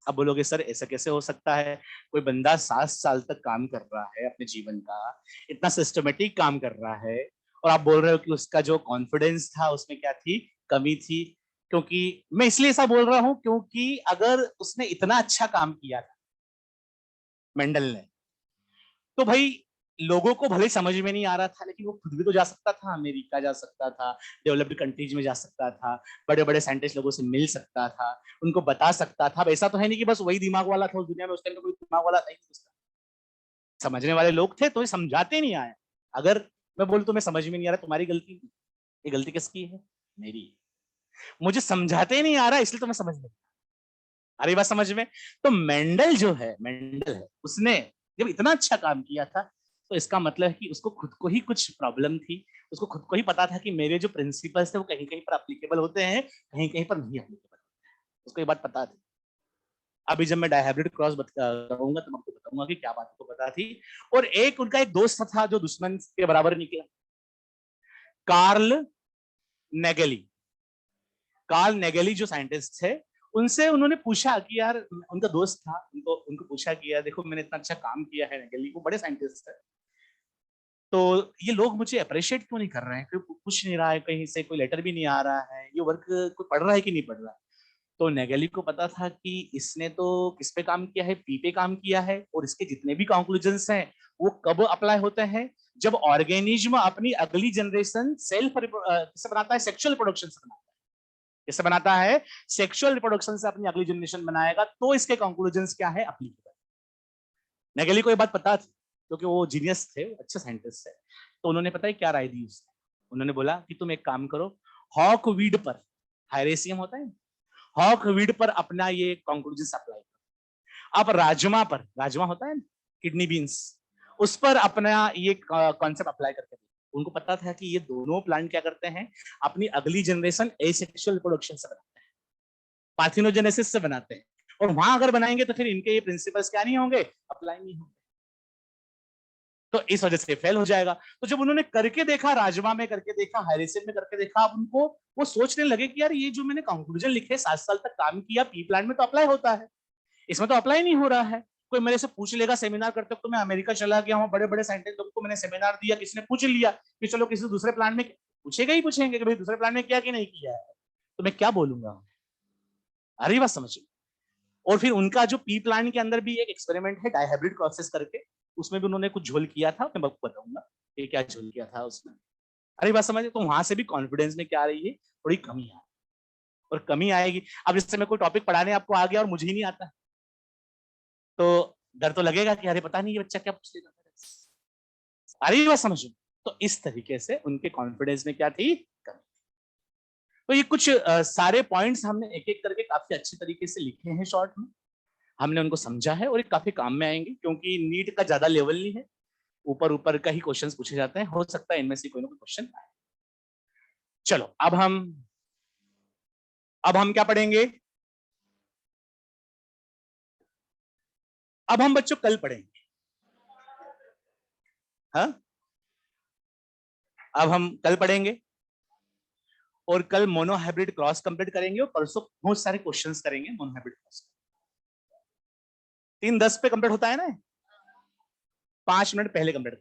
अब बोलोगे सर ऐसा कैसे हो सकता है, कोई बंदा 7 साल तक काम कर रहा है अपने जीवन का, इतना सिस्टमेटिक काम कर रहा है, और आप बोल रहे हो कि उसका जो कॉन्फिडेंस था उसमें क्या थी, कमी थी। क्योंकि मैं इसलिए ऐसा बोल रहा हूं क्योंकि अगर उसने इतना अच्छा काम किया था मेंडल ने, तो भाई लोगों को भले समझ में नहीं आ रहा था, लेकिन वो खुद भी तो जा सकता था, अमेरिका जा सकता था, डेवलप्ड कंट्रीज में जा सकता था, बड़े बड़े साइंटिस्ट लोगों से मिल सकता था, उनको बता सकता था। ऐसा तो है नहीं कि बस वही दिमाग वाला था उस दुनिया में, उस टाइम में कोई दिमाग वाला नहीं था। समझने वाले लोग थे तो ये समझाते नहीं आए। अगर मैं बोलूं तो मैं समझ में नहीं आ रहा, तुम्हारी गलती, ये गलती किसकी है, मेरी। मुझे समझाते ही नहीं आ रहा इसलिए तो मैं समझ नहीं। अरे बात समझ में। तो मेंडल जो है, मेंडल है, उसने जब इतना अच्छा काम किया था, तो इसका मतलब है कि उसको खुद को ही कुछ प्रॉब्लम थी। उसको खुद को ही पता था कि मेरे जो प्रिंसिपल्स थे वो कहीं कहीं पर अप्लीकेबल होते हैं, कहीं कहीं पर नहीं अप्लीकेबल। उसको ये बात पता थी। अभी जब मैं डायहाइब्रिड क्रॉस बताऊंगा तो मैं आपको बताऊंगा कि क्या बात को पता थी। और एक उनका एक दोस्त था जो दुश्मन के बराबर निकला, कार्ल नेगेली। कार्ल नेगेली जो साइंटिस्ट थे, उनसे उन्होंने पूछा कि यार, उनका दोस्त था, उनको उनको पूछा कि यार देखो मैंने इतना अच्छा काम किया है, नेगेली को बड़े साइंटिस्ट है, तो ये लोग मुझे अप्रिशिएट क्यों नहीं कर रहे हैं, क्यों पूछ नहीं रहा है, कहीं से कोई लेटर भी नहीं आ रहा है, ये वर्क कोई पढ़ रहा है कि नहीं पढ़ रहा है। तो नेगेली को पता था कि इसने तो किस पे काम किया है, पी पे काम किया है, और इसके जितने भी कंक्लूजन्स हैं वो कब अप्लाई होते हैं, जब ऑर्गेनिज्म अपनी अगली जनरेशन सेल्फ किससे बनाता है, सेक्सुअल प्रोडक्शन से बनाता है। किससे बनाता है, सेक्सुअल रिप्रोडक्शन से अपनी अगली जनरेशन बनाएगा, तो इसके कंक्लूजन्स क्या है, अप्लीकेबल। नेगेली को ये बात पता थी क्योंकि वो जीनियस थे, अच्छे साइंटिस्ट थे। तो उन्होंने पता है क्या राय दी उसने, उन्होंने बोला कि तुम एक काम करो, हॉकवीड पर, हायरेसियम होता है, हॉकवीड पर अपना ये कंक्लूजन अप्लाई करो। अब राजमा पर, राजमा होता है किडनी बीन्स, उस पर अपना ये कॉन्सेप्ट अप्लाई करके। उनको पता था कि ये दोनों प्लांट क्या करते हैं, अपनी अगली जनरेशन एसेक्सुअल रिप्रोडक्शन से बनाते हैं, पार्थिनोजेनेसिस से बनाते हैं, और वहां अगर बनाएंगे तो फिर इनके ये प्रिंसिपल्स क्या नहीं होंगे, अप्लाई नहीं होंगे, तो इस वजह से फेल हो जाएगा। तो जब उन्होंने करके देखा, राजमा में करके देखा, हाइरेसिन में करके देखा, अब उनको वो सोचने लगे कि यार ये जो मैंने कंक्लूजन लिखे, 7 साल तक काम किया, पी प्लांट में तो अप्लाई होता है, इसमें तो अप्लाई नहीं हो रहा है। कोई मेरे से पूछ लेगा सेमिनार करते तो मैं अमेरिका चला गया हूँ, बड़े बड़े साइंटिस्ट लोगों को मैंने सेमिनार दिया, किसी ने पूछ लिया कि चलो किसी दूसरे प्लांट में, पूछेगा ही पूछेंगे कि भाई दूसरे प्लांट में किया कि नहीं किया है, तो मैं क्या बोलूंगा। अरे बात समझ। और फिर उनका जो पी प्लांट के अंदर भी एक एक्सपेरिमेंट है डायहाइब्रिड प्रोसेस करके, उसमें भी उन्होंने कुछ झोल किया था, मैं आपको बताऊंगा कि क्या झोल किया था उसमें। अरे बात समझे। तो वहां से भी कॉन्फिडेंस में क्या आ रही है, थोड़ी कमी है, और कमी आएगी। अब जैसे मैं कोई टॉपिक पढ़ाने आपको आ गया और मुझे ही नहीं आता, तो डर तो लगेगा कि अरे पता नहीं ये बच्चा क्या पूछ लेगा। अरे बात समझो। तो इस तरीके से उनके कॉन्फिडेंस में क्या थी, कमी। तो ये कुछ सारे पॉइंट्स हमने एक एक करके काफी अच्छे तरीके से लिखे हैं शॉर्ट में, हमने उनको समझा है, और ये काफी काम में आएंगे क्योंकि नीट का ज्यादा लेवल नहीं है, ऊपर ऊपर का ही क्वेश्चंस पूछे जाते हैं, हो सकता है इनमें से कोई ना कोई क्वेश्चन आए। चलो अब हम क्या पढ़ेंगे, अब हम बच्चों कल पढ़ेंगे। हाँ, अब हम कल पढ़ेंगे, और कल मोनोहाइब्रिड क्रॉस कंप्लीट करेंगे, और परसों बहुत सारे क्वेश्चंस करेंगे मोनोहाइब्रिड क्रॉस। 3:10 पे कंप्लीट होता है ना, 5 मिनट पहले कंप्लीट